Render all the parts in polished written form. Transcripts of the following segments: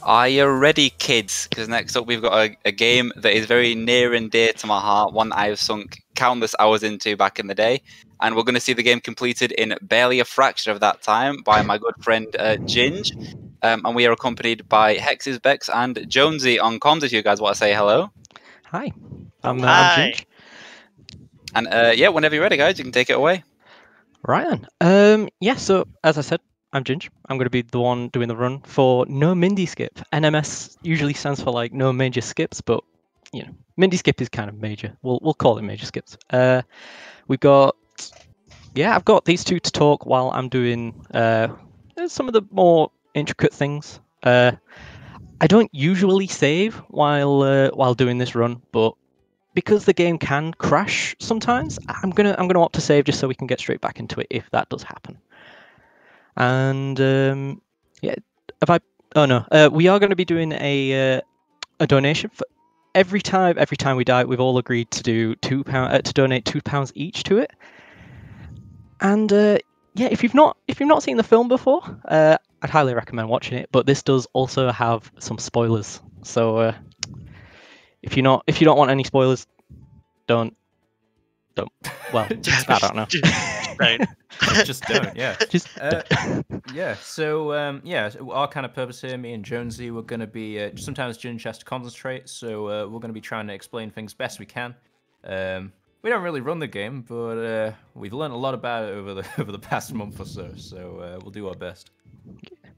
Are you ready, kids? Because next up we've got a game that is very near and dear to my heart, one I've sunk countless hours into back in the day, and we're going to see the game completed in barely a fraction of that time by my good friend Ginge, and we are accompanied by Hexes, Bex, and Jonesy on comms. If you guys want to say hello. Hi, I'm Ginge. And yeah, whenever you're ready, guys, you can take it away. Right then. Yeah, so as I said, I'm Ginge. I'm going to be the one doing the run for no Mindy skip. NMS usually stands for like no major skips, but you know, Mindy skip is kind of major. We'll call it major skips. We've got, yeah, I've got these two to talk while I'm doing some of the more intricate things. I don't usually save while doing this run, but because the game can crash sometimes, I'm gonna opt to save just so we can get straight back into it if that does happen. And yeah, we are going to be doing a donation for every time we die. We've all agreed to do £2 to donate £2 each to it. And yeah, if you've not seen the film before, I'd highly recommend watching it. But this does also have some spoilers, so if you don't want any spoilers, don't. Well, I don't know. Just don't. Yeah. Yeah. So yeah, our kind of purpose here, me and Jonesy, we're going to be sometimes Ginge has to concentrate, so we're going to be trying to explain things best we can. We don't really run the game, but we've learned a lot about it over the past month or so. So we'll do our best.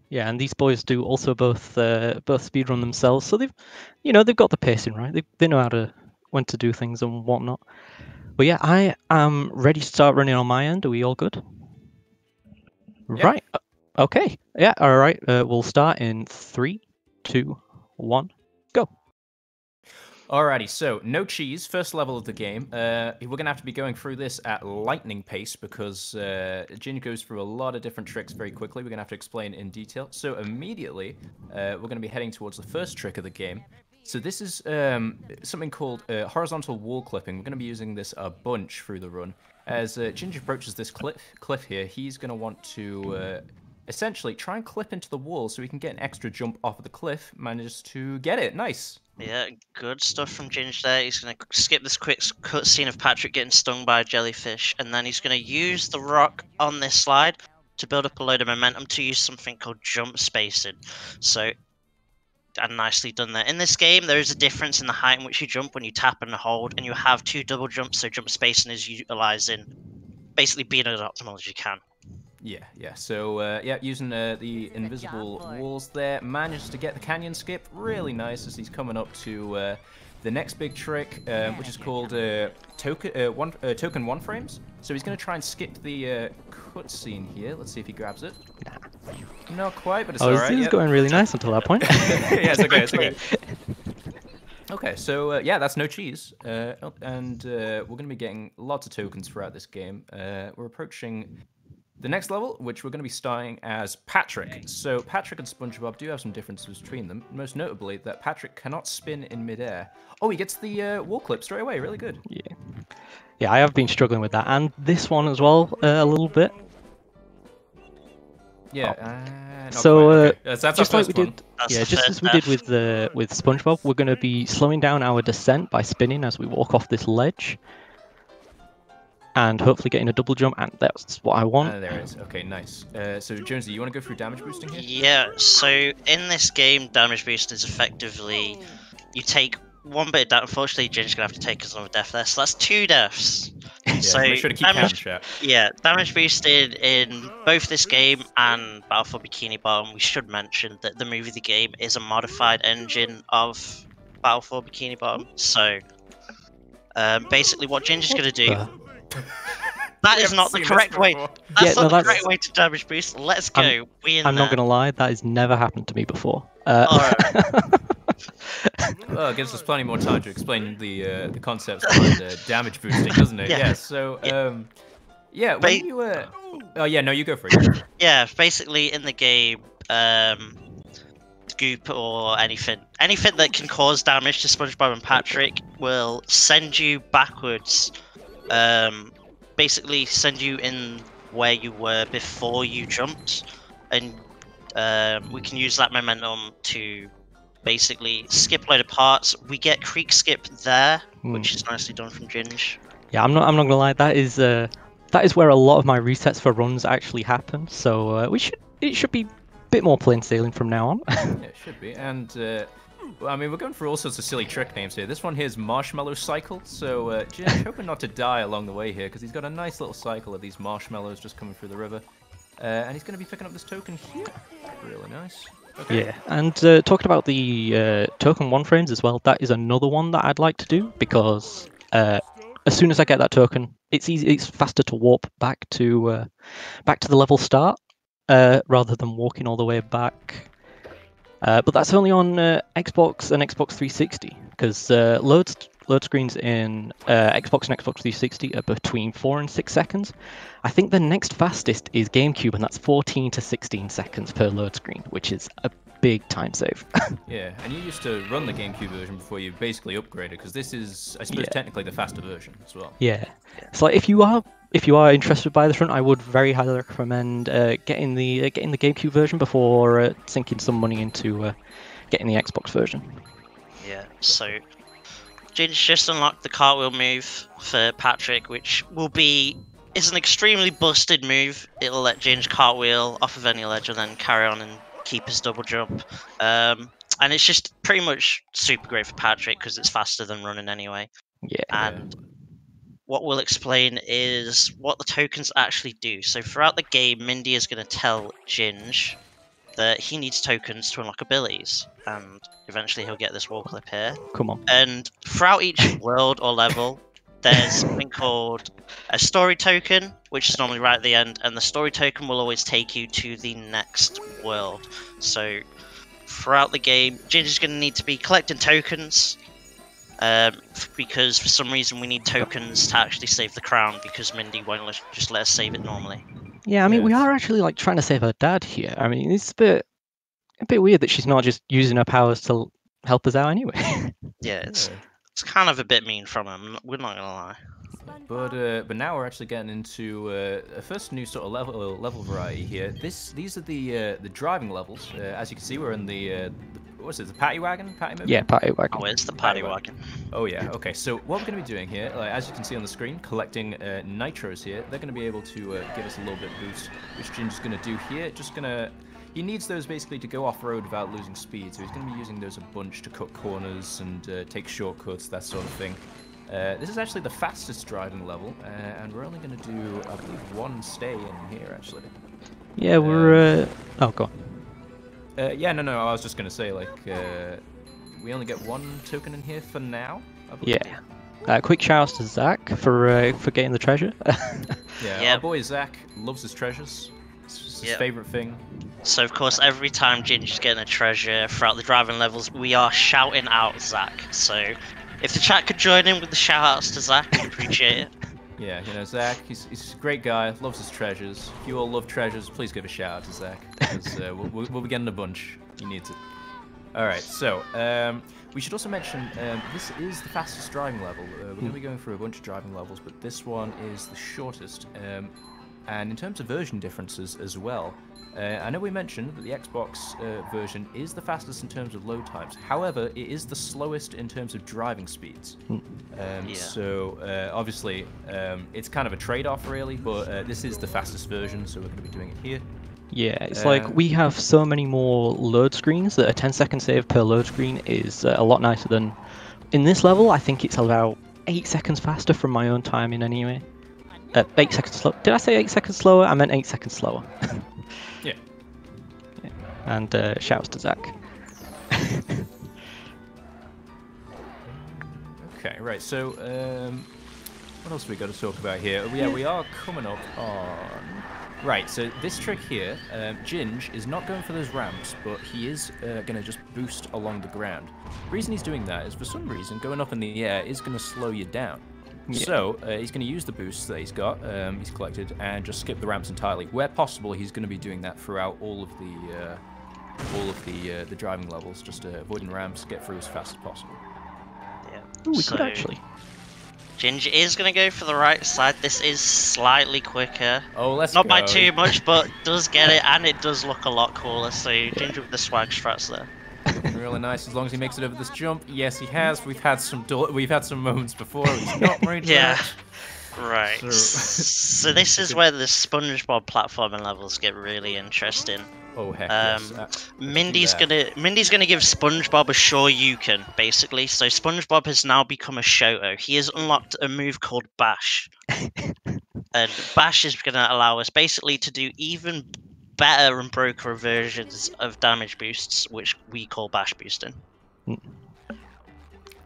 Yeah, and these boys do also both speedrun themselves, so they've got the pacing right. They know when to do things and whatnot. But yeah, I am ready to start running on my end. Are we all good? Yeah. Right. Okay. Yeah. All right. We'll start in 3, 2, 1, go. Alrighty, so no cheese, first level of the game. We're going to have to be going through this at lightning pace because Ginge goes through a lot of different tricks very quickly. We're going to have to explain in detail. So immediately, we're going to be heading towards the first trick of the game. So this is something called horizontal wall clipping. We're going to be using this a bunch through the run. As Ginge approaches this cliff here, he's going to want to essentially try and clip into the wall so he can get an extra jump off of the cliff. Manages to get it. Nice. Yeah, good stuff from Ginge there. He's going to skip this quick cutscene of Patrick getting stung by a jellyfish, and then he's going to use the rock on this slide to build up a load of momentum to use something called jump spacing. So, and nicely done there. In this game, there is a difference in the height in which you jump when you tap and hold, and you have 2 double jumps, so jump spacing is utilizing basically being as optimal as you can. Yeah. So, yeah, using the invisible walls there, manages to get the canyon skip. Really nice as he's coming up to the next big trick, which is called token one frames. So he's going to try and skip the cutscene here. Let's see if he grabs it. Not quite, but it's alright. This is going really nice until that point. Yeah, it's okay. Okay, so yeah, that's no cheese, and we're going to be getting lots of tokens throughout this game. We're approaching the next level, which we're going to be starting as Patrick. So Patrick and Spongebob do have some differences between them, most notably that Patrick cannot spin in midair. Oh, he gets the wall clip straight away, really good. Yeah, I have been struggling with that, and this one as well, a little bit. Yeah, so okay. That's just like we one. did, just as we did with SpongeBob, we're going to be slowing down our descent by spinning as we walk off this ledge. And hopefully getting a double jump, and that's what I want. There it is. Okay, nice. So, Jonesy, you want to go through damage boosting here? Yeah, so in this game, damage boosting is effectively, you take 1 bit of damage. Unfortunately, Ginge's going to have to take another death there, so that's 2 deaths. Yeah, so make sure to keep count, chat. Yeah, damage boosted in both this game and Battle for Bikini Bottom. We should mention that the movie The Game is a modified engine of Battle for Bikini Bottom. So, basically what Ginge's going to do... That is not the correct way. That's not the correct way to damage boost. Let's go. I'm not gonna lie, that has never happened to me before. Alright. Well, it gives us plenty more time to explain the concepts behind damage boosting, doesn't it? Yeah. So, yeah. When you oh yeah, no, you go for it. Yeah, basically in the game, goop or anything that can cause damage to SpongeBob and Patrick will send you backwards. Basically send you in where you were before you jumped, and We can use that momentum to basically skip a load of parts. We get creek skip there, which is nicely done from Ginge. Yeah, I'm not gonna lie. That is where a lot of my resets for runs actually happen. So it should be a bit more plain sailing from now on. Yeah, it should be. And well, I mean, we're going for all sorts of silly trick names here. This one here is Marshmallow Cycle. So Ginge hoping not to die along the way here because he's got a nice little cycle of these marshmallows just coming through the river. And he's going to be picking up this token here. Really nice. Okay. Yeah, and talking about the token 1 frames as well, that is another one that I'd like to do because as soon as I get that token, it's faster to warp back to the level start rather than walking all the way back. But that's only on Xbox and Xbox 360 because load screens in Xbox and Xbox 360 are between 4 and 6 seconds. I think the next fastest is GameCube, and that's 14 to 16 seconds per load screen, which is a big time save. Yeah, and you used to run the GameCube version before you basically upgraded, because this is, I suppose, technically the faster version as well. Yeah. So if you are interested by this run, I would very highly recommend getting the GameCube version before sinking some money into getting the Xbox version. Yeah. So Ginge just unlocked the cartwheel move for Patrick, which is an extremely busted move. It'll let Ginge cartwheel off of any ledge and then carry on and keep his double jump. And it's just pretty much super great for Patrick because it's faster than running anyway. Yeah. And what we'll explain is what the tokens actually do. So throughout the game, Mindy is going to tell Ginge that he needs tokens to unlock abilities, and eventually he'll get this wall clip here. Come on. And throughout each world or level, there's something called a story token, which is normally right at the end, and the story token will always take you to the next world. So throughout the game, Ginge is going to need to be collecting tokens, because for some reason we need tokens to actually save the crown, because Mindy won't just let us save it normally. Yeah, I mean, we are actually like trying to save her dad here. I mean, it's a bit weird that she's not just using her powers to help us out anyway. Yeah, it's kind of a bit mean from him. We're not gonna lie. But now we're actually getting into a first new sort of level variety here. These are the driving levels. As you can see, we're in the what's it? The paddy wagon? Paddy mode? Yeah, paddy wagon. Oh, it's the paddy wagon. Oh yeah. Okay. So what we're going to be doing here, as you can see on the screen, collecting nitros here. They're going to be able to give us a little bit of boost, which Ginge's going to do here. He needs those basically to go off-road without losing speed, so he's going to be using those a bunch to cut corners and take shortcuts, that sort of thing. This is actually the fastest driving level, and we're only going to do, I believe, one stay in here, actually. Yeah, we're... Oh, go on. Yeah, no, I was just going to say, like, we only get one token in here for now, I believe. Yeah. Quick shout out to Zach for getting the treasure. Yeah, our boy Zach loves his treasures. It's just his favourite thing. So, of course, every time Ginge is getting a treasure throughout the driving levels, we are shouting out Zach. So, if the chat could join in with the shout-outs to Zach, I'd appreciate it. Yeah, you know, Zach, he's a great guy, loves his treasures. If you all love treasures, please give a shout-out to Zach, because we'll be getting a bunch. He needs it. Alright, so, we should also mention, this is the fastest driving level. We're going to be going through a bunch of driving levels, but this one is the shortest. And in terms of version differences as well, I know we mentioned that the Xbox version is the fastest in terms of load times. However, it is the slowest in terms of driving speeds. So obviously, it's kind of a trade-off really, but this is the fastest version, so we're going to be doing it here. Yeah, it's like we have so many more load screens that a 10-second save per load screen is a lot nicer than... In this level, I think it's about 8 seconds faster from my own timing anyway. 8 seconds slow. Did I say 8 seconds slower? I meant 8 seconds slower. Yeah. And shouts to Zach. Okay, right, so what else have we got to talk about here? Yeah, we are coming up on... Right, so this trick here, Ginge is not going for those ramps, but he is going to just boost along the ground. The reason he's doing that is, for some reason, going up in the air is going to slow you down. Yeah. So he's going to use the boosts that he's collected, and just skip the ramps entirely. Where possible, he's going to be doing that throughout all of the driving levels, just avoiding ramps, get through as fast as possible. Yeah. Ooh, we could actually. Ginge is going to go for the right side. This is slightly quicker. Oh, let's Not go. by too much, but does get it, and it does look a lot cooler. So Ginge with the swag strats there. Looking really nice as long as he makes it over this jump. Yes, he has. We've had some moments before. He's not made Yeah. that. Right. So this is where the SpongeBob platforming levels get really interesting. Oh heck yes. Mindy's gonna give SpongeBob a Shoryuken, basically. So SpongeBob has now become a Shoto. He has unlocked a move called Bash. And Bash is gonna allow us basically to do even better and broker versions of damage boosts, which we call Bash boosting.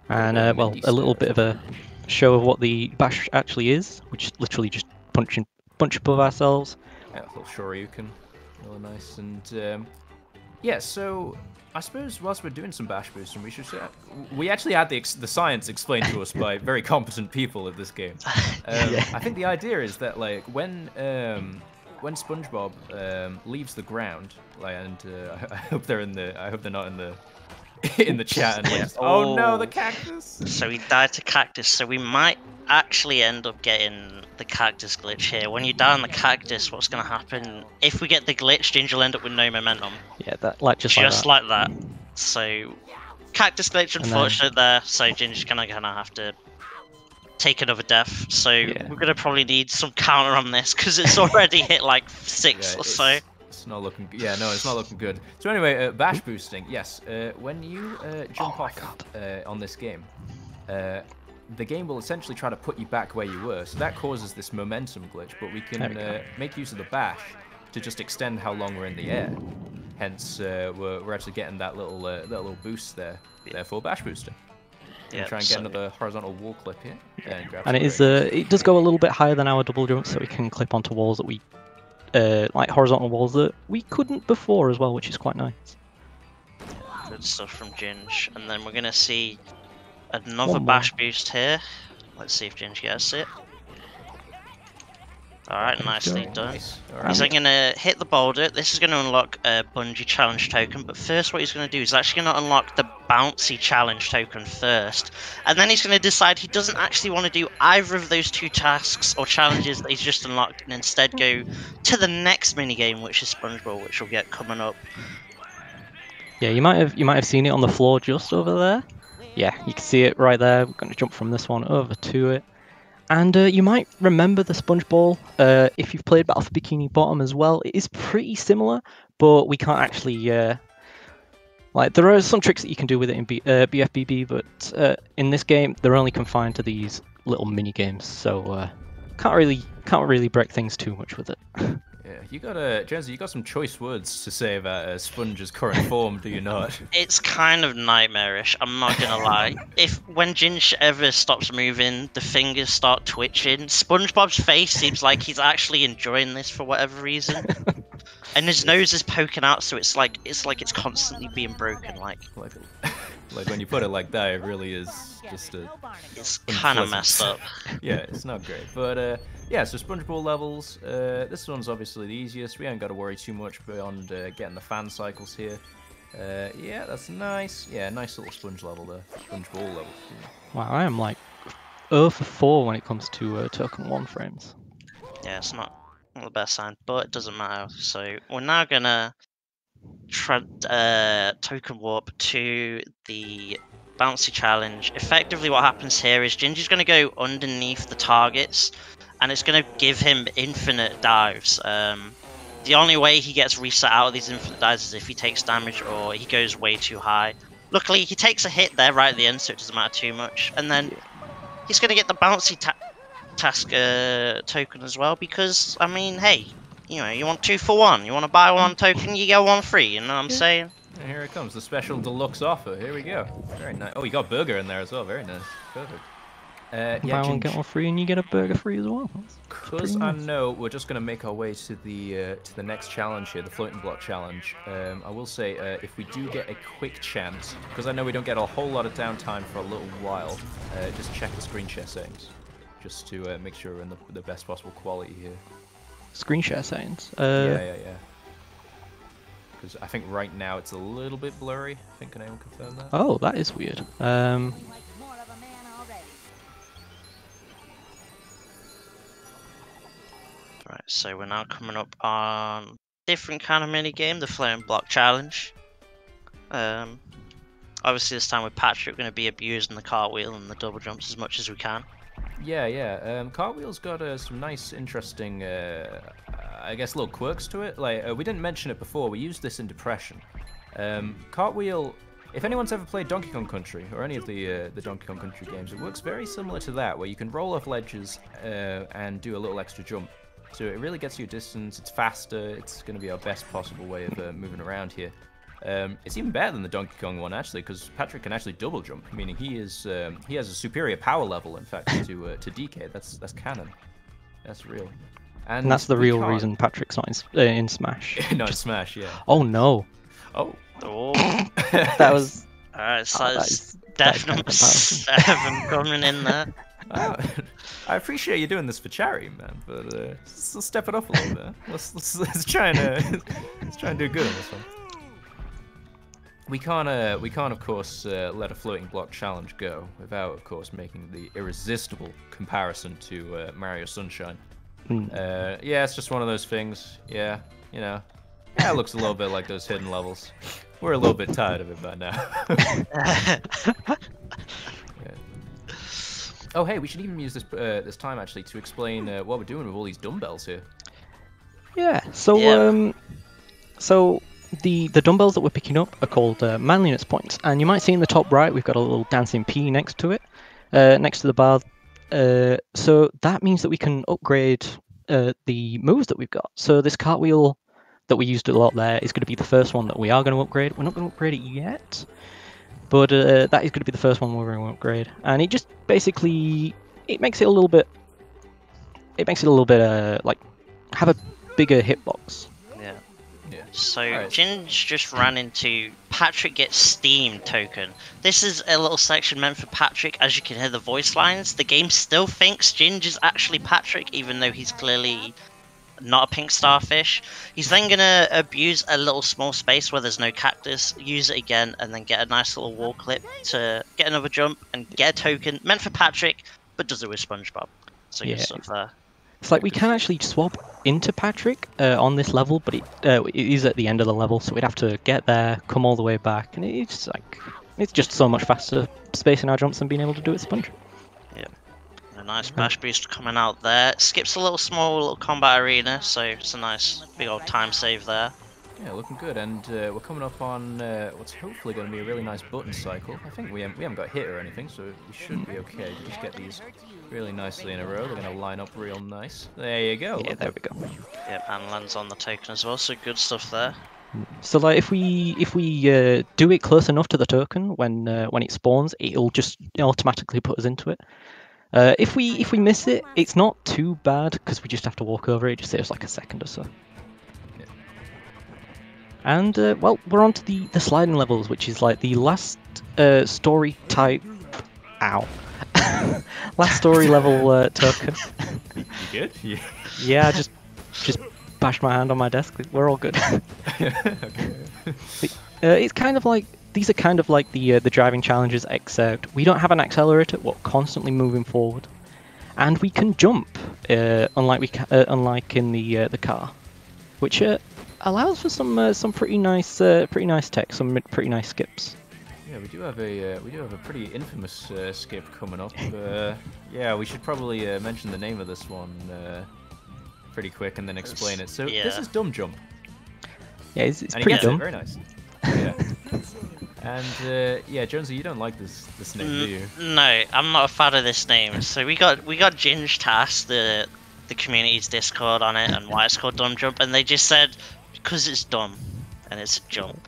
And well, a little bit of a show of what the bash actually is, which is literally just punch above ourselves. Yeah, a little Shoryuken, really nice. And yeah, so I suppose whilst we're doing some bash boosting, we should say we actually had the science explained to us by very competent people at this game. I think the idea is that like when SpongeBob leaves the ground, like, and I hope they're not in the in the chat. And like, oh no, the cactus! So he died to cactus. So we might actually end up getting the cactus glitch here. When you die on the cactus, what's going to happen? If we get the glitch, Ginge will end up with no momentum. Yeah, that like just like that. So cactus glitch, unfortunate there. So Ginge's gonna have to take another death. So we're gonna probably need some counter on this because it's already hit like 6 or so. It's not looking good. Yeah, no, it's not looking good. So anyway, bash boosting. Yes, when you jump off on this game, the game will essentially try to put you back where you were. So that causes this momentum glitch, but we can make use of the bash to just extend how long we're in the air. Hence, we're actually getting that little boost there. Therefore, bash boosting. Yeah. Try and get another horizontal wall clip here. And it does go a little bit higher than our double jump, so we can clip onto walls that we like horizontal walls that we couldn't before as well, which is quite nice. Good stuff from Ginge. And then we're gonna see another bash boost here. Let's see if Ginge gets it. Alright, nicely done. Nice. He's then going to hit the boulder. This is going to unlock a bungee challenge token, but first what he's going to do is actually going to unlock the bouncy challenge token first. And then he's going to decide he doesn't actually want to do either of those two tasks or challenges that he's just unlocked, and instead go to the next minigame, which is Spongebob, which we'll get coming up. Yeah, you might have seen it on the floor just over there. Yeah, you can see it right there. I'm going to jump from this one over to it. And you might remember the sponge ball if you've played Battle for Bikini Bottom as well. It is pretty similar, but we can't actually... like, there are some tricks that you can do with it in BFBB, but in this game, they're only confined to these little mini-games, so can't really break things too much with it. Yeah, you got Jonesy, you got some choice words to say about Sponge's current form, do you not? It's kind of nightmarish, I'm not gonna lie. When Ginge ever stops moving, the fingers start twitching. SpongeBob's face seems like he's actually enjoying this for whatever reason. And his nose is poking out, so it's like it's constantly being broken, like when you put it like that, it really is just a... It's kind of messed up. Yeah, it's not great. But, yeah, so SpongeBob levels. This one's obviously the easiest. We ain't got to worry too much beyond getting the fan cycles here. Yeah, that's nice. Yeah, nice little sponge level there. Sponge ball level. Wow, I am like 0 for 4 when it comes to token 1 frames. Yeah, it's not the best sign, but it doesn't matter. So we're now going to token warp to the bouncy challenge. Effectively what happens here is Ginger's going to go underneath the targets and it's going to give him infinite dives. The only way he gets reset out of these infinite dives is if he takes damage or he goes way too high. Luckily he takes a hit there right at the end, so it doesn't matter too much, and then he's going to get the bouncy task token as well, because I mean, hey, you know, you want 2 for 1. You want to buy 1 token, you get 1 free. You know what I'm saying? And here it comes, the special deluxe offer. Here we go. Very nice. Oh, you got burger in there as well. Very nice. Perfect. Yeah, buy 1 get 1 free, and you get a burger free as well. Because I know we're just going to make our way to the next challenge here, the floating block challenge. I will say, if we do get a quick chance, because I know we don't get a whole lot of downtime for a little while, just check the screen share settings, just to make sure we're in the best possible quality here. Screen share settings? Yeah. Because I think right now it's a little bit blurry. I think, can anyone confirm that? Oh, that is weird. Right, so we're now coming up on different kind of mini game, the floating block challenge. Obviously this time with Patrick, we're going to be abusing the cartwheel and the double jumps as much as we can. Yeah. Cartwheel's got some nice, interesting, I guess, little quirks to it. Like we didn't mention it before. We used this in Depression. Cartwheel. If anyone's ever played Donkey Kong Country or any of the Donkey Kong Country games, it works very similar to that, where you can roll off ledges and do a little extra jump. So it really gets you distance. It's faster. It's going to be our best possible way of moving around here. It's even better than the Donkey Kong one, actually, because Patrick can actually double jump, meaning he has a superior power level, in fact, to DK. That's canon. That's real. And that's the real reason Patrick's not in Smash. Not in Smash, yeah. Oh no. Oh. That was. Alright, so that's definitely 7 coming in there. I appreciate you doing this for charity, man, but let's step it up a little bit. Let's try and do good on this one. We can't, of course, let a floating block challenge go without, of course, making the irresistible comparison to Mario Sunshine. Yeah, it's just one of those things. Yeah, you know, yeah, it looks a little bit like those hidden levels. We're a little bit tired of it by now. Yeah. Oh, hey, we should even use this time actually to explain what we're doing with all these dumbbells here. Yeah. So so. The dumbbells that we're picking up are called manliness points, and you might see in the top right we've got a little dancing P next to it, next to the bar. So that means that we can upgrade the moves that we've got. So this cartwheel that we used a lot there is going to be the first one that we are going to upgrade. We're not going to upgrade it yet, but that is going to be the first one we're going to upgrade, and it just basically makes it a little bit like have a bigger hitbox. So Ginge just ran into Patrick gets Steam token. This is a little section meant for Patrick. As you can hear the voice lines, the game still thinks Ginge is actually Patrick, even though he's clearly not a pink starfish. He's then going to abuse a little small space where there's no cactus, use it again, and then get a nice little wall clip to get another jump and get a token meant for Patrick, but does it with Spongebob. So good stuff there. It's like we can actually swap into Patrick on this level, but it is at the end of the level, so we'd have to get there, come all the way back, and it's just so much faster spacing our jumps than being able to do it Sponge. Yeah, a nice bash boost coming out there. Skips a little combat arena, so it's a nice big old time save there. Yeah, looking good, and we're coming up on what's hopefully going to be a really nice button cycle. I think we haven't got hit or anything, so we should be okay to just get these really nicely in a row. They're going to line up real nice. There you go. Yeah, there we go. Yep, and lands on the token as well, so good stuff there. So like if we do it close enough to the token when it spawns, it'll just automatically put us into it. If we miss it, it's not too bad because we just have to walk over it. It just saves like a second or so. And, well, we're on to the sliding levels, which is like the last story type... Ow. Last story level token. You good? Yeah. Yeah, I just bashed my hand on my desk. We're all good. Okay. It's kind of like... These are kind of like the driving challenges, except we don't have an accelerator. We're constantly moving forward. And we can jump, unlike in the car. Which... allows for some pretty nice tech, some pretty nice skips. Yeah, we do have a pretty infamous skip coming up. Yeah, we should probably mention the name of this one pretty quick and then explain it. So this is Dumb Jump. Yeah, it's pretty dumb. Very nice. Yeah. And yeah, Jonesy, you don't like this name, do you? No, I'm not a fan of this name. So we got Ginge tasked the community's Discord on it and why it's called Dumb Jump, and they just said because it's dumb and it's a jump.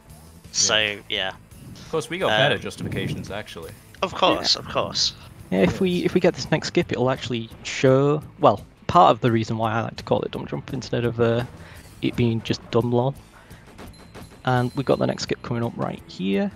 So yeah. Of course, we got better justifications actually. Of course. Yeah, if we get this next skip, it'll actually show. Well, part of the reason why I like to call it Dumb Jump instead of it being just Dumb Lol. And we got the next skip coming up right here.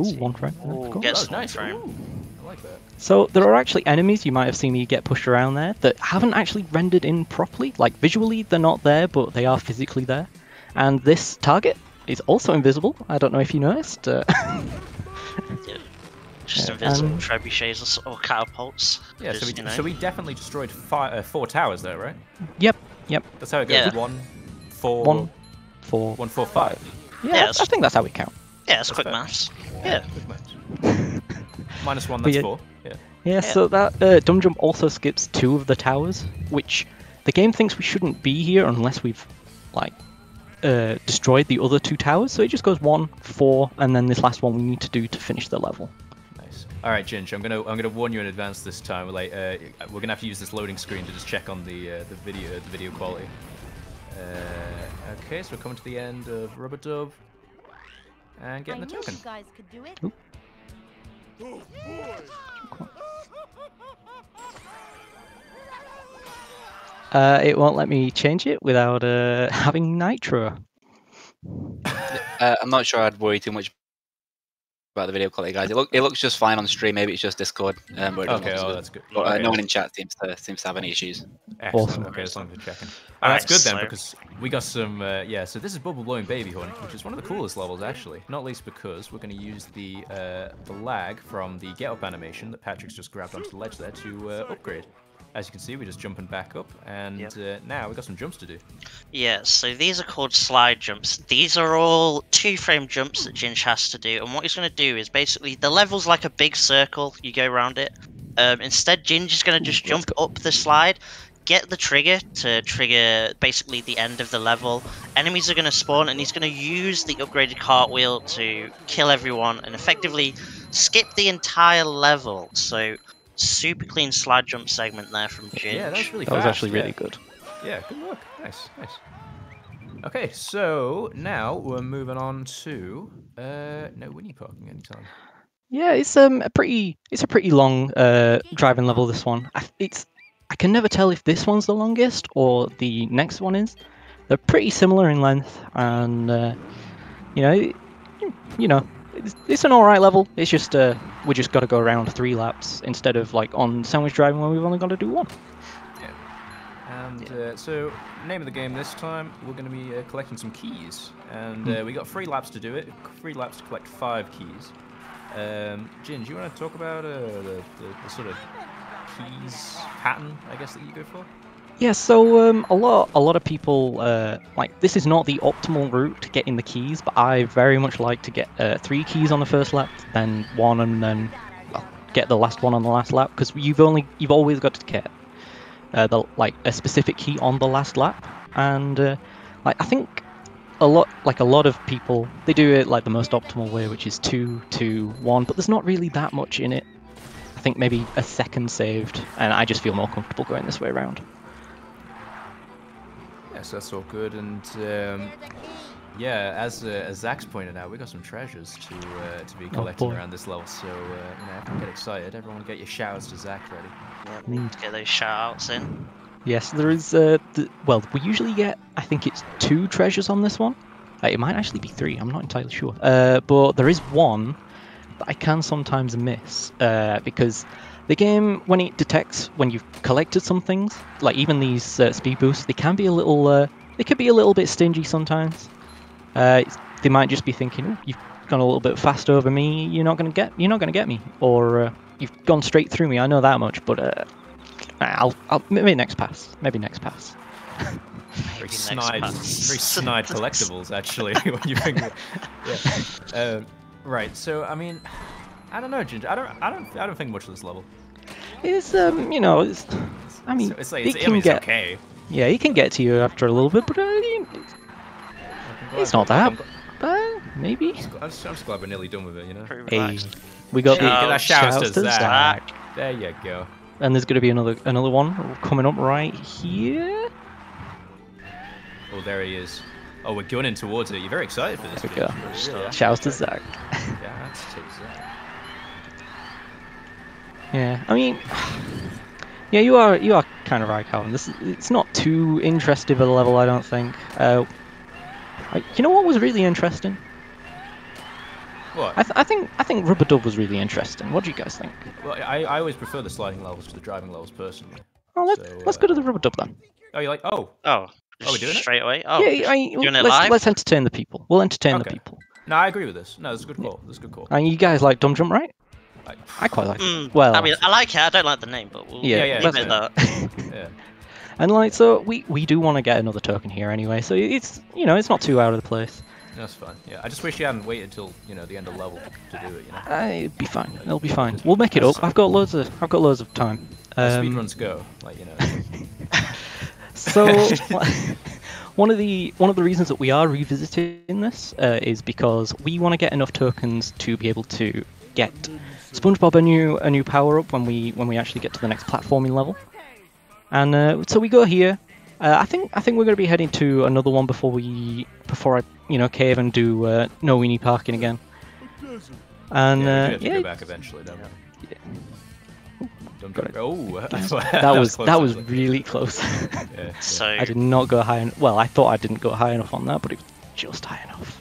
Ooh, one frame. Ooh, gets nice. frame. Ooh, I like that. So there are actually enemies you might have seen me get pushed around there that haven't actually rendered in properly. Like visually they're not there, but they are physically there. And this target is also invisible. I don't know if you noticed. Yeah. Just Yeah, invisible trebuchets or catapults. Yeah, Just, you know. so we definitely destroyed 4 towers there, right? Yep. That's how it goes. Yeah. 1, 4, 1, 4, 1, 4, 5. Yeah, I think that's how we count. Yeah, it's That's quick fair. maths. Yeah. Quick maths. -1, But that's yeah. 4. Yeah. Yeah, so that dumb jump also skips 2 of the towers, which the game thinks we shouldn't be here unless we've like destroyed the other 2 towers. So it just goes 1, 4, and then this last one we need to do to finish the level. Nice. All right, Ginge, I'm gonna warn you in advance this time. Like, we're gonna have to use this loading screen to just check on the video quality. Okay, so we're coming to the end of Rubber Dub and getting the token. You guys could do it. Oop. It won't let me change it without having nitro. I'm not sure I'd worry too much about the video quality, guys. It looks just fine on stream. Maybe it's just Discord. Where it doesn't Okay, look as good. that's good. But Okay. no one in chat seems to have any issues. Excellent. Awesome. Okay, as long as we're checking. Alright, That's good then, so- because we got some. Yeah, so this is Bubble Blowing Baby Horn, which is one of the coolest levels actually. Not least because we're going to use the lag from the get up animation that Patrick's just grabbed onto the ledge there to upgrade. As you can see, we're just jumping back up, and now we've got some jumps to do. Yeah, so these are called slide jumps. These are all 2-frame jumps that Ginge has to do, and what he's going to do is basically, the level's like a big circle, you go around it. Instead, Ginge is going to just jump up the slide, get the trigger to trigger basically the end of the level. Enemies are going to spawn, and he's going to use the upgraded cartwheel to kill everyone, and effectively skip the entire level. So, super clean slide jump segment there from Ginge. Yeah, that was really That was fast, actually really good. Yeah, good work. Nice. Okay, so now we're moving on to no Winnie parking anytime. Yeah, it's a pretty long driving level. This one, I can never tell if this one's the longest or the next one is. They're pretty similar in length, and it's an alright level. It's just we just got to go around 3 laps instead of like on sandwich driving where we've only got to do 1. And so, name of the game this time, we're going to be collecting some keys, and we got 3 laps to do it. 3 laps to collect 5 keys. Ginge, you want to talk about the sort of keys pattern, I guess, that you go for? Yeah, so a lot of people like this is not the optimal route to getting the keys, but I very much like to get 3 keys on the first lap, then 1, and then get the last one on the last lap, because you've always got to get a specific key on the last lap, and I think a lot of people, they do it like the most optimal way, which is 2, 2, 1, but there's not really that much in it. I think maybe a second saved, and I just feel more comfortable going this way around. Yes, that's all good, and yeah, as Zach's pointed out, we got some treasures to be collecting boy. around this level. So everyone get excited. Everyone get your shouts to Zach ready. Yeah, we need to get those shout-outs in. Yes, there is. We usually get, I think it's 2 treasures on this one. It might actually be 3. I'm not entirely sure. But there is one that I can sometimes miss because the game, when it detects when you've collected some things, like even these speed boosts, they can be a little. They could be a little bit stingy sometimes. They might just be thinking, oh, you've gone a little bit fast over me. You're not gonna get me, or you've gone straight through me. I know that much, but I'll maybe next pass. Maybe next pass. Very snide collectibles, actually. When you think, yeah. Right. So I mean, I don't know, Ginge. I don't think much of this level. It's it's. I mean, it's like it it's, can it's get. okay. Yeah, it can get to you after a little bit, but it's not that. Maybe. I'm just glad we're nearly done with it, you know. Pretty Hey, relaxed. we got Get that shouts to shouts Zach. There you go. And there's going to be another one coming up right here. Oh, there he is. Oh, we're gunning towards it. You're very excited for this. There we go. Ginge. Really are. Shouts to Zach. Yeah, that's take Zach. Yeah, I mean, yeah, you are kind of right, Calvin. It's not too interesting of a level, I don't think. You know what was really interesting? What? I think Rubber Dub was really interesting. What do you guys think? Well, I always prefer the sliding levels to the driving levels personally. Oh, let's go to the Rubber Dub then. Oh, you're like, oh, Oh, we're doing it? straight away? Oh, Yeah, doing it live? let's entertain the people. We'll entertain the Okay. people. no, I agree with this. No, that's a good call. That's a good call. And you guys like dumb jump, right? I quite like it. Mm, Well, I mean, I like it. I don't like the name, but we'll Yeah, leave that's it at fair. that. Yeah. and like so, we do want to get another token here anyway. So it's it's not too out of the place. That's fine. Yeah, I just wish you hadn't waited till the end of level to do it. It'll be fine. It'll be fine. We'll make it up. I've got loads of time. As speedruns go, So one of the reasons that we are revisiting this is because we want to get enough tokens to be able to get Spongebob a new power up when we actually get to the next platforming level. And so we go here. I think we're going to be heading to another one before I cave and do no weenie parking again. And we have to yeah, go back eventually, don't we? Yeah. Don't Got it. Oh, that was really close. Yeah. So I did not go high. Well, I thought I didn't go high enough on that, but it was just high enough.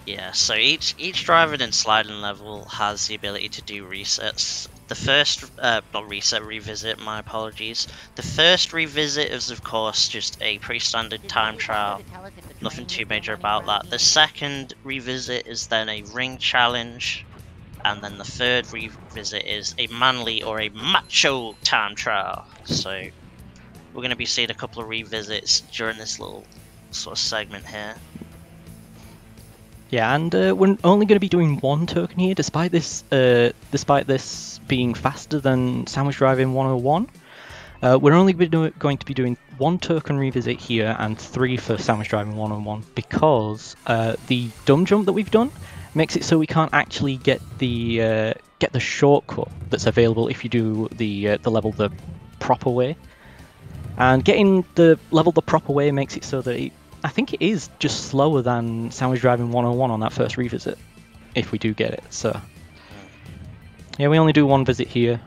yeah, so each driving and sliding level has the ability to do resets. The first, not reset, revisit, my apologies. The first revisit is, of course, just a pretty standard time trial. Nothing too major about that. The second revisit is then a ring challenge. And then the third revisit is a manly or a macho time trial. So we're going to be seeing a couple of revisits during this little sort of segment here. Yeah, and we're only going to be doing one token here, despite this being faster than Sandwich Driving 101. We're only going to be doing one token revisit here and 3 for Sandwich Driving 101 because the dumb jump that we've done makes it so we can't actually get the shortcut that's available if you do the level the proper way. And getting the level the proper way makes it so that I think it is just slower than Sandwich Driving 101 on that first revisit, if we do get it. So yeah, we only do one visit here,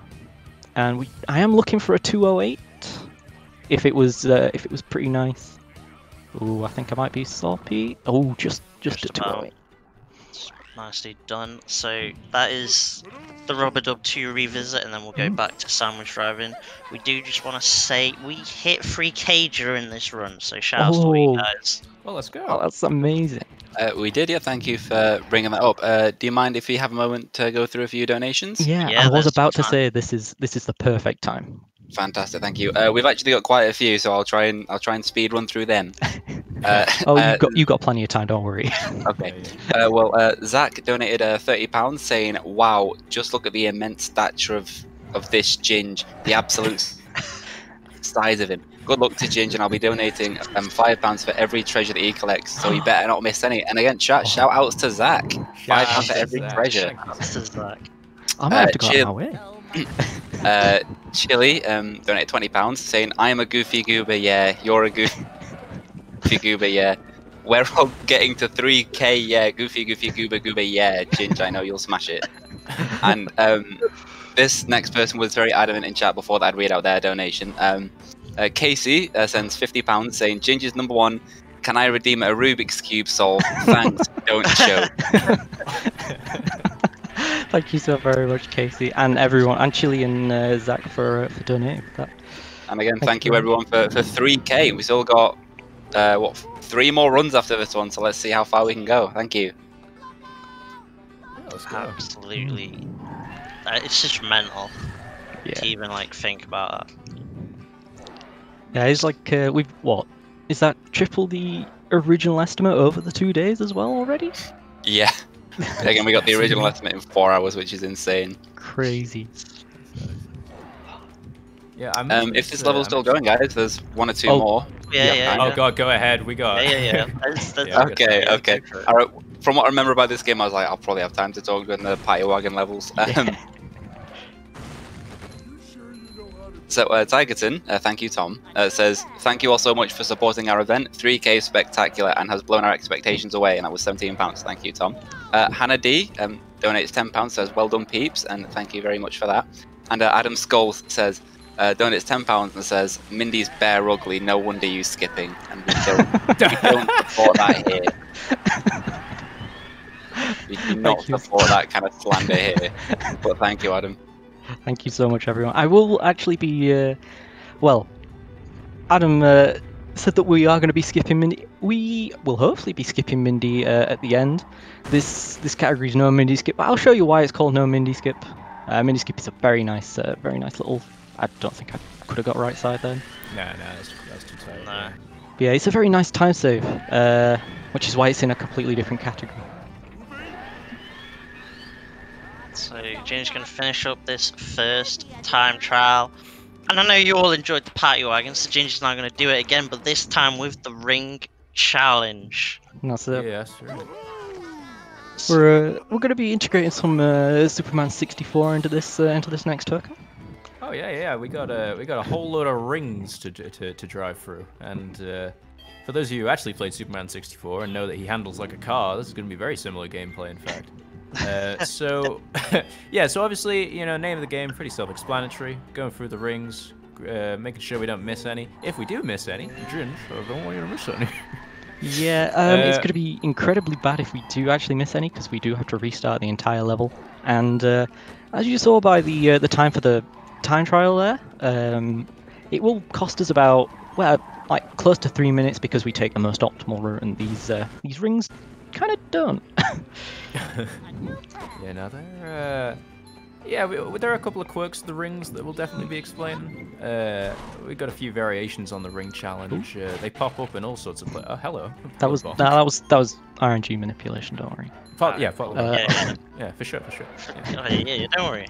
and I am looking for a 208. If it was pretty nice. Ooh, I think I might be sloppy. Oh, just a 208. Nicely done. So that is the Rubber Dub 2 revisit, and then we'll go back to Sandwich Driving. We do just want to say we hit 3K during this run, so shout out to all you guys. Well, let's go. Oh, that's amazing. We did, yeah. Thank you for bringing that up. Do you mind if we have a moment to go through a few donations? Yeah, Yeah, I was that's about to fine. say this is the perfect time. Fantastic, thank you. We've actually got quite a few, so I'll try and speed run through them. You got plenty of time. Don't worry. Okay. Well, Zach donated £30, saying, "Wow, just look at the immense stature of this Ginge, the absolute size of him. Good luck to Ginge, and I'll be donating £5 for every treasure that he collects, so he better not miss any." And again, shout outs to Zach. £5 for every treasure. This is Zach. I might have to go out of my way. Chili donated £20, saying, "I am a goofy goober, yeah. You're a goofy goober, yeah. We're all getting to 3K, yeah. Goofy goober, yeah. Ginge, I know you'll smash it." And this next person was very adamant in chat before that I'd read out their donation. Casey sends £50, saying, "Ginge is #1. Can I redeem a Rubik's Cube solve? Thanks, don't choke." Thank you so very much, Casey, and everyone, and Chili and Zach for donating that. And again, thank you everyone for 3K. We still got 3 more runs after this one, so let's see how far we can go. Thank you. Let's go. Absolutely. It's just mental to even think about that. Yeah, it's like is that triple the original estimate over the 2 days as well already? Yeah. Again, we got the original estimate in 4 hours, which is insane. Crazy. Yeah, if this level's still going, guys, there's 1 or 2 more. Yeah. Oh god, go ahead. We got. Yeah. Okay. All right. From what I remember about this game, I was like, I'll probably have time to talk during the party wagon levels. So Tigerton, thank you, Tom, says, "Thank you all so much for supporting our event. 3K is spectacular and has blown our expectations away," and that was £17. Thank you, Tom. Hannah D donates £10, says, "Well done, peeps," and thank you very much for that. And Adam Skulls says, donates £10 and says, "Mindy's bare ugly. No wonder you skipping." And we don't support that here. We do not support that kind of slander here. But thank you, Adam. Thank you so much, everyone. I will actually be, Adam said that we are going to be skipping Mindy. We will hopefully be skipping Mindy at the end. This category is no Mindy skip, but I'll show you why it's called no Mindy skip. Mini skip is a very nice little. I don't think I could have got right side then. No, that's too tight. No. But yeah, it's a very nice time save, which is why it's in a completely different category. So Ginge's going to finish up this first time trial. And I know you all enjoyed the party wagon, so Ginge's now going to do it again, but this time with the ring challenge. And that's it. Yeah, sure. We're going to be integrating some Superman 64 into this next token. Oh yeah, we got a whole load of rings to drive through, and for those of you who actually played Superman 64 and know that he handles like a car, this is going to be very similar gameplay, in fact. So yeah, so obviously, you know, name of the game pretty self-explanatory. Going through the rings, making sure we don't miss any. If we do miss any, Ginge, I don't want you to miss any. Yeah, it's going to be incredibly bad if we do actually miss any, because we do have to restart the entire level. And as you saw by the time for the time trial there, it will cost us about, well, like close to 3 minutes, because we take the most optimal route, and these rings kind of don't. Yeah, no, they're there are a couple of quirks of the rings that we'll definitely be explaining. We've got a few variations on the ring challenge. They pop up in all sorts of oh, hello. That was RNG manipulation. Don't worry. Yeah, for sure. Yeah, don't worry.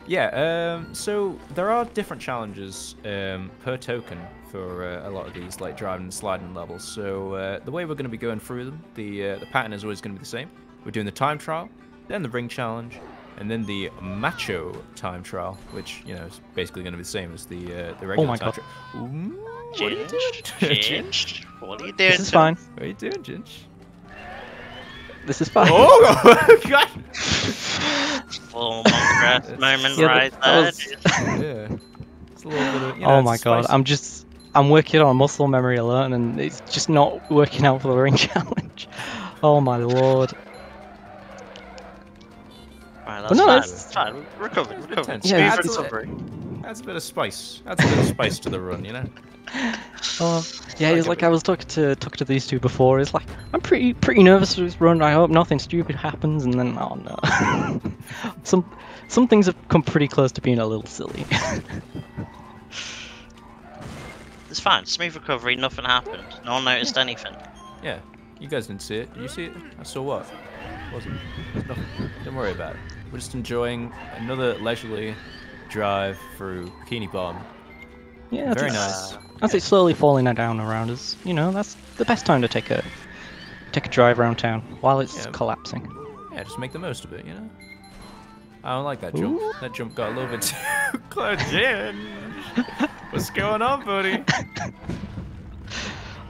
Yeah, so there are different challenges per token for a lot of these, like driving and sliding levels. So the way we're going to be going through them, the pattern is always going to be the same. We're doing the time trial, then the ring challenge, and then the macho time trial, which, you know, is basically going to be the same as the regular time trial. Ginge, what are you doing? This is fine. What are you doing, Ginge? This is fine. Oh god! Full Minecraft moment Yeah, right that there. was- Yeah. It's a little bit of, you know, Oh it's my god, spicy. I'm working on muscle memory alone, and it's just not working out for the ring challenge. Oh my lord. Right, But no, that's fine. Recovered. Intense. Yeah, Adds it's- a recovery. Adds a bit of spice. Adds a bit of spice to the run, you know. Oh, yeah, it's like I was talking to these two before. It's like I'm pretty nervous for this run. I hope nothing stupid happens, and then oh no, some things have come pretty close to being a little silly. It's fine. Smooth recovery. Nothing happened. No one noticed anything. Yeah. You guys didn't see it. Did you see it? I saw what? Wasn't. There's nothing. Don't worry about it. We're just enjoying another leisurely drive through Bikini Bottom. Yeah, Very it's, nice. as it's slowly falling down around us, you know, that's the best time to take a drive around town while it's Yeah. collapsing. Yeah, just make the most of it, you know. I don't like that jump. Ooh. That jump got a little bit too close in. What's going on, buddy?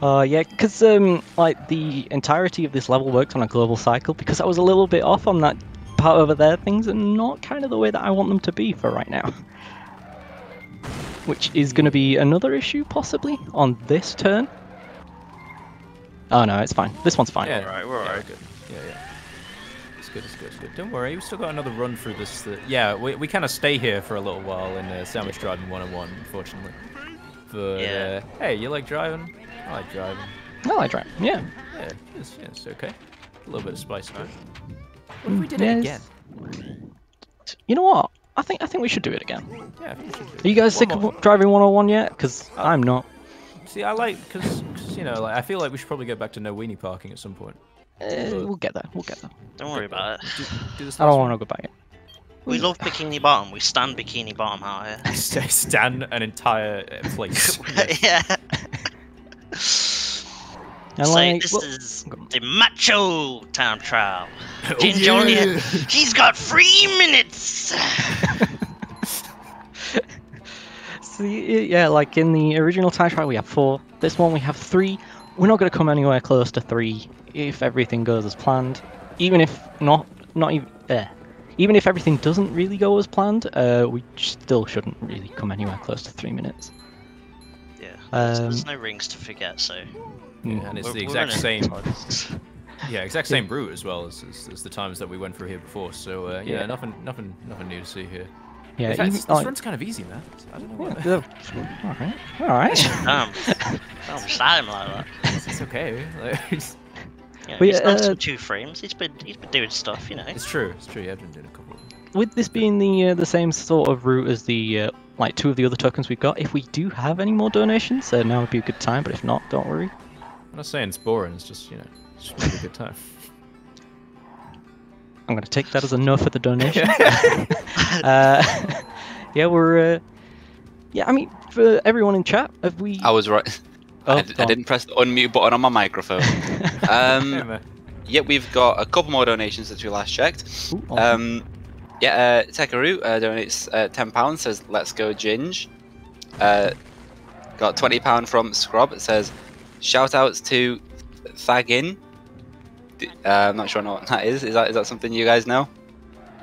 Yeah, because like the entirety of this level works on a global cycle. Because I was a little bit off on that part over there, things are not kind of the way that I want them to be for right now. Which is going to be another issue possibly on this turn. Oh no, it's fine. This one's fine. Yeah, Alright, we're alright. Good. Yeah. It's good. Don't worry, we've still got another run through this. Yeah, we kind of stay here for a little while in Sandwich Driving 101, unfortunately. But Yeah. hey, you like driving? I like driving. I like driving. Yeah. Yeah, it's okay. A little bit of spice to it. What if we did Yes. it again? You know what? I think we should do it again. Yeah, I think we should do it. Are you guys One sick more. of driving 101 yet? Because I'm not. See, I like because you know, like I feel like we should probably get back to no weenie parking at some point. We'll get there. Don't worry about it. Do this I don't last want to go back yet. We love Bikini Bottom. We stand Bikini Bottom out here. one. Stand an entire place. Yeah. And So like, this well- is the macho time trial. Oh, Ginge yeah. only he's got 3 minutes. See, yeah, like in the original time trial we have 4. This one we have 3. We're not going to come anywhere close to 3 if everything goes as planned. Even if even if everything doesn't really go as planned, we still shouldn't really come anywhere close to 3 minutes. Yeah. Um, There's no rings to forget, so. Yeah, and it's the we're exact running same. odds. Yeah, exact same route as well as the times that we went through here before. So yeah, Yeah. nothing new to see here. Yeah, In fact, even, this like, run's kind of easy, man. I don't know why. yeah, all right. Don't start him like that. It's okay. Like, Yeah, But he's yeah, done some 2 frames. He's been doing stuff, you know. it's true. You have been doing a couple of them. with this being the same sort of route as the like 2 of the other tokens we've got, if we do have any more donations, now would be a good time. But if not, don't worry. I'm not saying it's boring. It's just just really a good time. I'm going to take that as a no for the donation. Yeah, we're. Yeah, I mean, for everyone in chat, have we? I was right. Oh, I didn't press the unmute button on my microphone. Yeah, we've got a couple more donations since we last checked. Ooh, awesome. Yeah, Tekaru donates £10. Says, "Let's go, Ginge." Got £20 from Scrub. It says, "Shout outs to Thagin." I'm not sure what that is. Is that something you guys know?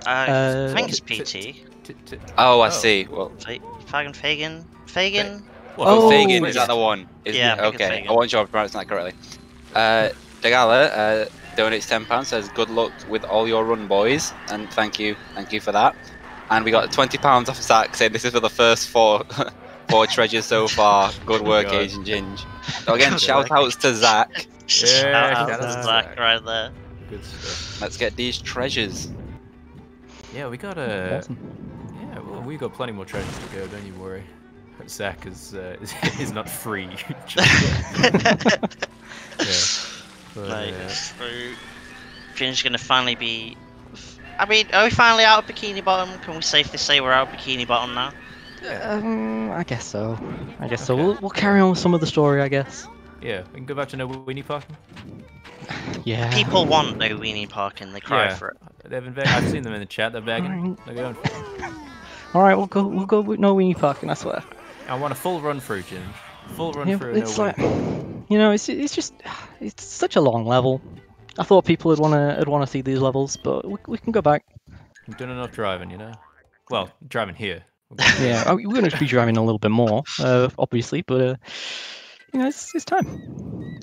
I think it's PT. Oh, I see. Well, Fagin. oh, Oh, Fagin, wait. is that the one? Yeah, I think it's Okay, Fagin. I wasn't sure if I pronounced that correctly. Degala donates £10. Says, "Good luck with all your run, boys," and thank you for that. And we got £20 off Zach saying this is for the first four treasures so far. Good work, God. Age and Ginge. So again, Good shout work. outs to Zach. Shout out shout to out to Zach Zach. right there. Good stuff. Let's get these treasures. Yeah, we got Awesome. Yeah, well, we got plenty more treasures to go. Don't you worry. Zach is not free. Ginge's gonna finally be. I mean, are we finally out of Bikini Bottom? Can we safely say we're out of Bikini Bottom now? I guess so. So. Okay. We'll carry on with some of the story, I guess. Yeah, we can go back to no Winnie Park. Yeah. People want no weenie parking. They cry for it. They've been begging. I've seen them in the chat. They're begging. They're going. All right, we'll go with no weenie parking. I swear. I want a full run through, Ginge. Full run Yeah, through. it's No like, Winnie. it's just it's such a long level. I thought people would wanna see these levels, but we can go back. We've done enough driving, Well, driving here. Yeah, we're gonna be driving a little bit more, obviously, but it's time.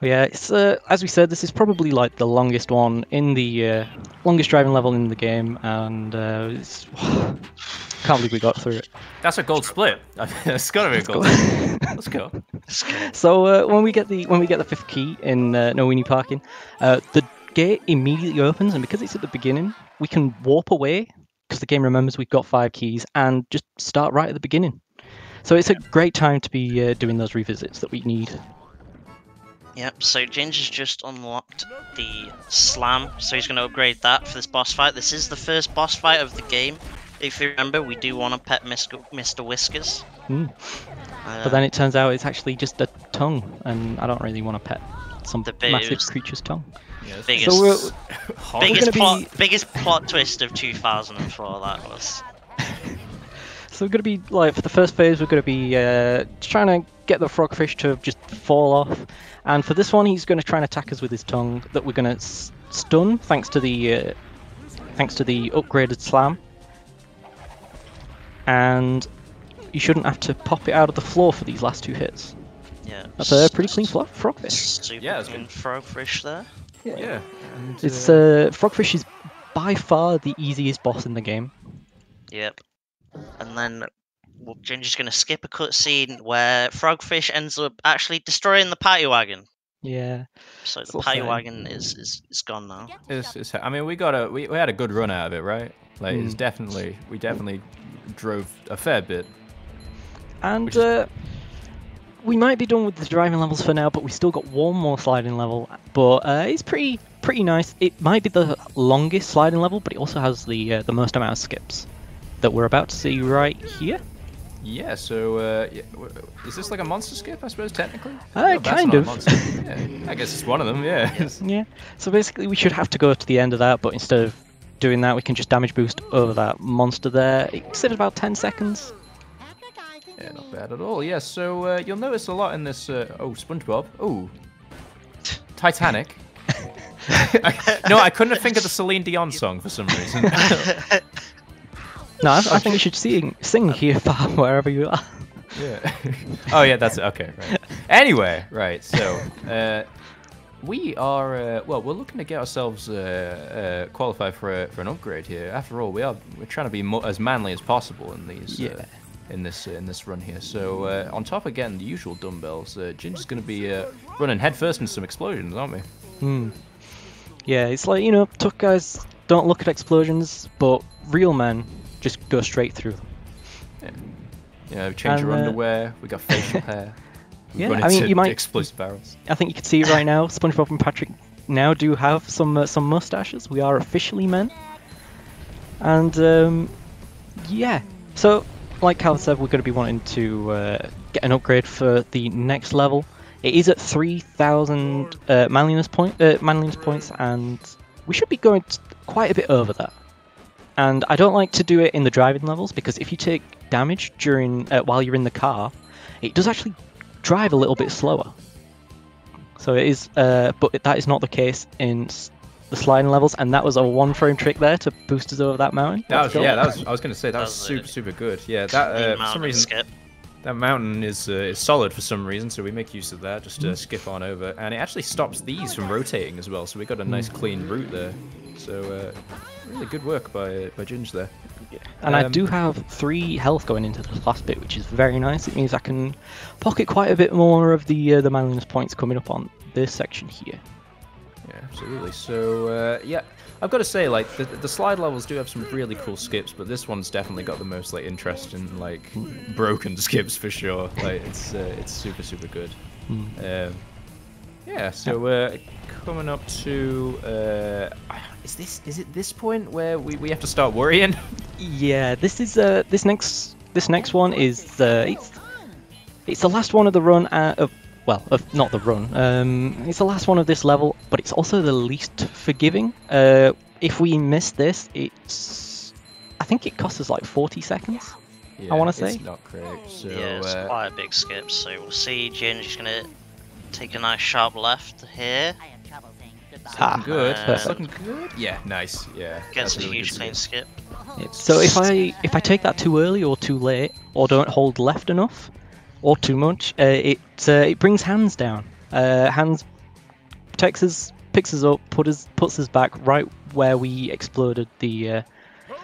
But yeah, it's as we said, this is probably like the longest one in the longest driving level in the game, and it's can't believe we got through it. That's a gold split. It's gotta be a gold split. Let's go. So when we get the 5th key in no weenie parking, the gate immediately opens, and because it's at the beginning, we can warp away because the game remembers we've got 5 keys and just start right at the beginning. So it's a great time to be doing those revisits that we need. Yep, so Ginge has just unlocked the slam, so he's going to upgrade that for this boss fight. This is the first boss fight of the game. If you remember, we do want to pet Mr. Whiskers. But then it turns out it's actually just a tongue, and I don't really want to pet some massive creature's tongue. Yeah, biggest, so biggest plot twist of 2004, that was. So we're going to be, like, for the first phase, we're going to be trying to get the frogfish to just fall off. And for this one, he's going to try and attack us with his tongue that we're going to stun, thanks to the upgraded slam. And you shouldn't have to pop it out of the floor for these last 2 hits. Yeah. That's a pretty clean frogfish. Super clean frogfish there. Yeah. And, It's frogfish is by far the easiest boss in the game. Yep. And then Ginger's going to skip a cutscene where Frogfish ends up actually destroying the paddy wagon. Yeah. So the paddy wagon is gone now. I mean, we had a good run out of it, right? Like, we definitely drove a fair bit. And we might be done with the driving levels for now, but we still got one more sliding level. But it's pretty nice. It might be the longest sliding level, but it also has the most amount of skips that we're about to see right here. Yeah, so is this like a monster skip, I suppose, technically? Kind of. Yeah, I guess it's one of them, yeah. Yeah, so basically we should have to go to the end of that, but instead of doing that, we can just damage boost over that monster there. It said about 10 seconds. Yeah, not bad at all. Yeah, so you'll notice a lot in this... Spongebob. Oh, Titanic. No, I couldn't think of the Celine Dion song for some reason. No, I think you should sing here far wherever you are. Yeah. Oh yeah, that's okay. Right. Anyway, right. So we are we're looking to get ourselves qualified for an upgrade here. After all, we're trying to be as manly as possible in these in this run here. So on top of getting the usual dumbbells, Ginger's going to be running headfirst into some explosions, aren't we? Yeah, it's like, tough guys don't look at explosions, but real men just go straight through them. Yeah, we change our underwear, we got facial hair. We run I mean, into you might. explosive barrels. I think you can see it right now. SpongeBob and Patrick now do have some mustaches. We are officially men. And yeah, so like Cal said, we're going to be wanting to get an upgrade for the next level. It is at 3,000 manliness points, and we should be going quite a bit over that. And I don't like to do it in the driving levels, because if you take damage during while you're in the car, it does actually drive a little bit slower. So it is, but that is not the case in the sliding levels, and that was a 1-frame trick there to boost us over that mountain. I was going to say that was super good. Yeah, that for some reason that mountain is solid for some reason, so we make use of that just to skip on over, and it actually stops these from rotating as well. So we got a nice clean route there. So really good work by Ginge there. And I do have 3 health going into the last bit, which is very nice. It means I can pocket quite a bit more of the manliness points coming up on this section here. Yeah, absolutely. So yeah, I've got to say, like the slide levels do have some really cool skips, but this one's definitely got the most like interesting, like broken skips for sure. Like it's super good. Yeah. So coming up to is it this point where we have to start worrying? Yeah, this is this next one is it's the last one of the run not the run. It's the last one of this level, but it's also the least forgiving. If we miss this, I think it costs us like 40 seconds. Yeah, I want to say. It's not great. So, yeah, it's quite a big skip. So we'll see. Ginge is gonna take a nice sharp left here. Looking good. Perfect. Looking good. Yeah, nice. Yeah. Gets a really huge good clean skip. So if I take that too early or too late, or don't hold left enough, or too much, it brings hands down. Hands protects us, picks us up, puts us back right where we exploded the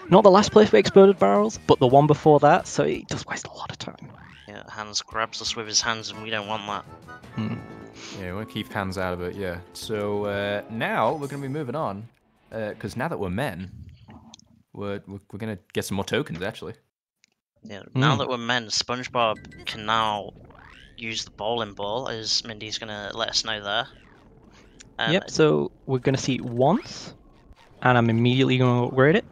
not the last place we exploded barrels, but the one before that. So it does waste a lot of time. Yeah, Hans grabs us with his hands, and we don't want that. Yeah, we want to keep hands out of it. Yeah. So now we're going to be moving on, because now that we're men, we're going to get some more tokens actually. Yeah, now that we're men, SpongeBob can now use the bowling ball, as Mindy's gonna let us know there. Yep, so we're going to see it once, and I'm immediately going to upgrade it.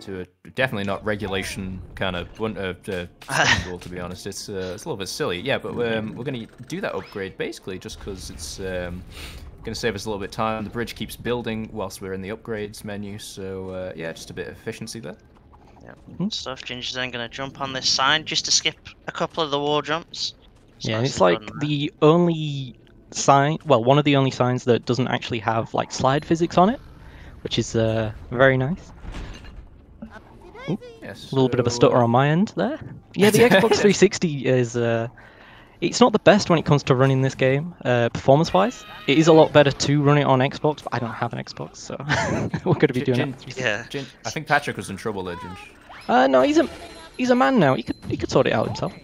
To a definitely not regulation kind of ball, to be honest. It's a little bit silly. Yeah, but we're going to do that upgrade basically just because it's going to save us a little bit of time. The bridge keeps building whilst we're in the upgrades menu, so yeah, just a bit of efficiency there. Yeah, stuff. Ginger's then going to jump on this sign just to skip a couple of the wall jumps. So Yeah, it's like the only sign, well, one of the only signs that doesn't actually have like slide physics on it, which is very nice. Ooh, Yes, a little bit of a stutter on my end there. Yeah, the Xbox 360 is it's not the best when it comes to running this game performance-wise. It is a lot better to run it on Xbox, but I don't have an Xbox, so we're going to be doing it. Yeah. I think Patrick was in trouble there, Ginge. No, he's a man now. He could sort it out himself.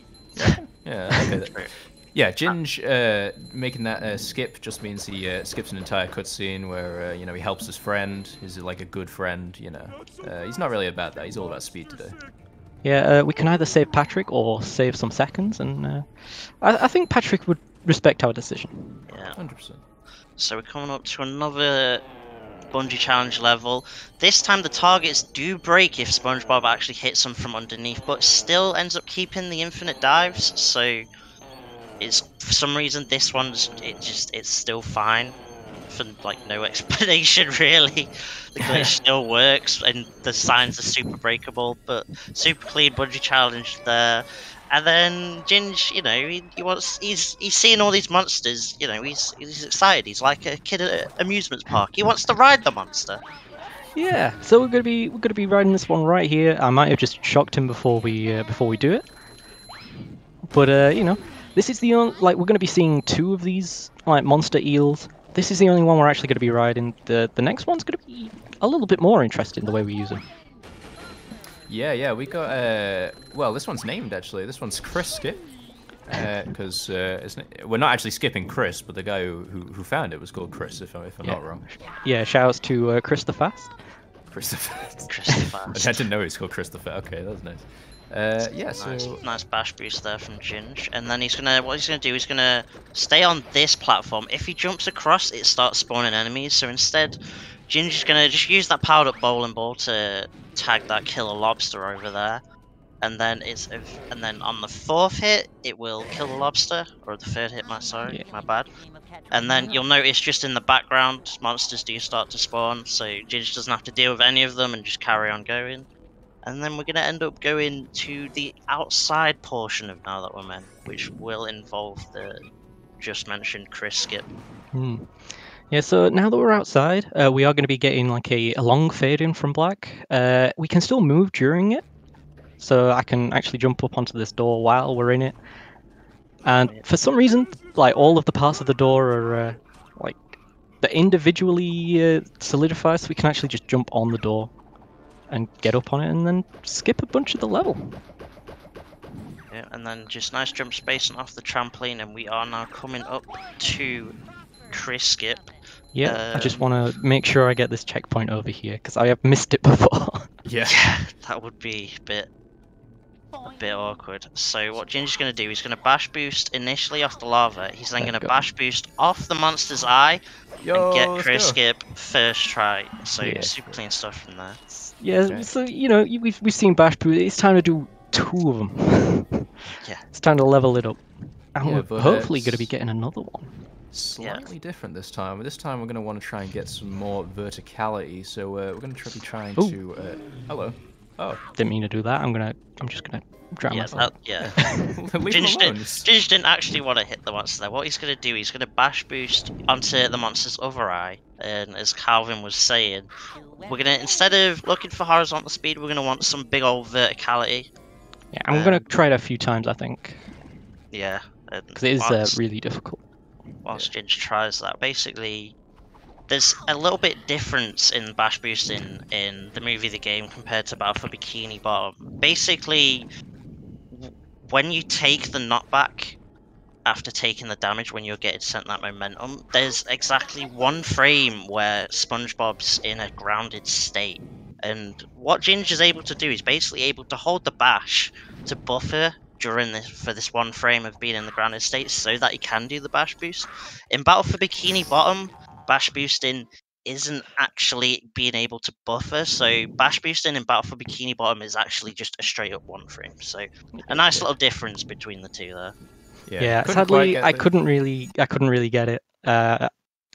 Yeah, okay. Yeah, Ginge making that skip just means he skips an entire cutscene where you know, he helps his friend. He's like a good friend, you know. He's not really about that. He's all about speed today. Yeah, we can either save Patrick or save some seconds, and I think Patrick would respect our decision. Yeah. 100%. So we're coming up to another bungee challenge level. This time the targets do break if SpongeBob actually hits them from underneath, but still ends up keeping the infinite dives. So it's, for some reason, this one's it's still fine for like no explanation really. The glitch still works and the signs are super breakable, but super clean bungee challenge there. And then Ginge, you know, he's seeing all these monsters, you know, he's excited. He's like a kid at an amusement park. He wants to ride the monster. Yeah, so we're gonna be riding this one right here. I might have just shocked him before we do it, but you know, this is the only, like, we're gonna be seeing 2 of these like monster eels. This is the only one we're actually gonna be riding. The next one's gonna be a little bit more interesting the way we use them. Yeah, we got well, this one's named actually. This one's Chris Skip. Because we're not actually skipping Chris, but the guy who found it was called Chris, if I'm not wrong. Yeah, shoutouts to Chris the Fast. Chris the Fast. Chris the Fast. I didn't know he was called Chris the Fast. Okay, that was nice. Yeah, so... Nice bash boost there from Ginge. And then what he's gonna do, he's gonna stay on this platform. If he jumps across, it starts spawning enemies. So instead, Ginge is gonna just use that powered up bowling ball to tag that killer lobster over there. And then on the 4th hit, it will kill the lobster, or the 3rd hit, my bad. And then you'll notice just in the background, monsters do start to spawn, so Ginge doesn't have to deal with any of them and just carry on going. And then we're going to end up going to the outside portion of Now That We're Men, which will involve the just mentioned Chris skip. Yeah, so now that we're outside, we are going to be getting like a long fade in from black. We can still move during it. So I can actually jump up onto this door while we're in it. And for some reason, like all of the parts of the door are like they're individually solidified, so we can actually just jump on the door and get up on it and then skip a bunch of the level. Yeah, and then just nice jump space and off the trampoline, and we are now coming up to Chris skip. Yeah, I just want to make sure I get this checkpoint over here because I have missed it before. Yeah, that would be a bit awkward. So what Ginger's going to do, he's going to bash boost initially off the lava. He's then going to bash boost off the monster's eye and get Chris skip first try. So super clean stuff from there. Yeah, so you know we've seen bash boost. It's time to do 2 of them. Yeah, it's time to level it up. And Yeah, we're hopefully going to be getting another one. Slightly different this time. This time we're going to want to try and get some more verticality. So we're going to be trying to. Hello. Oh. Didn't mean to do that. I'm just gonna drown myself. Ginge didn't actually want to hit the monster there. What he's gonna do, he's gonna bash boost onto the monster's other eye, and as Calvin was saying, we're gonna, instead of looking for horizontal speed, we're gonna want some big old verticality. Yeah, I'm gonna try it a few times, I think. Yeah. Because it is really difficult. Whilst Ginge tries that, basically, there's a little bit difference in bash boosting in the movie The Game compared to Battle for Bikini Bottom. Basically, when you take the knockback after taking the damage when you're getting sent that momentum, there's exactly 1 frame where Spongebob's in a grounded state. And what Ginge is able to do is basically able to hold the bash to buffer for this 1 frame of being in the grounded state so that he can do the bash boost. In Battle for Bikini Bottom, bash boosting isn't actually being able to buffer, so bash boosting in Battle for Bikini Bottom is actually just a straight up 1 frame. So a nice little difference between the 2 there. Yeah, sadly I couldn't really get it.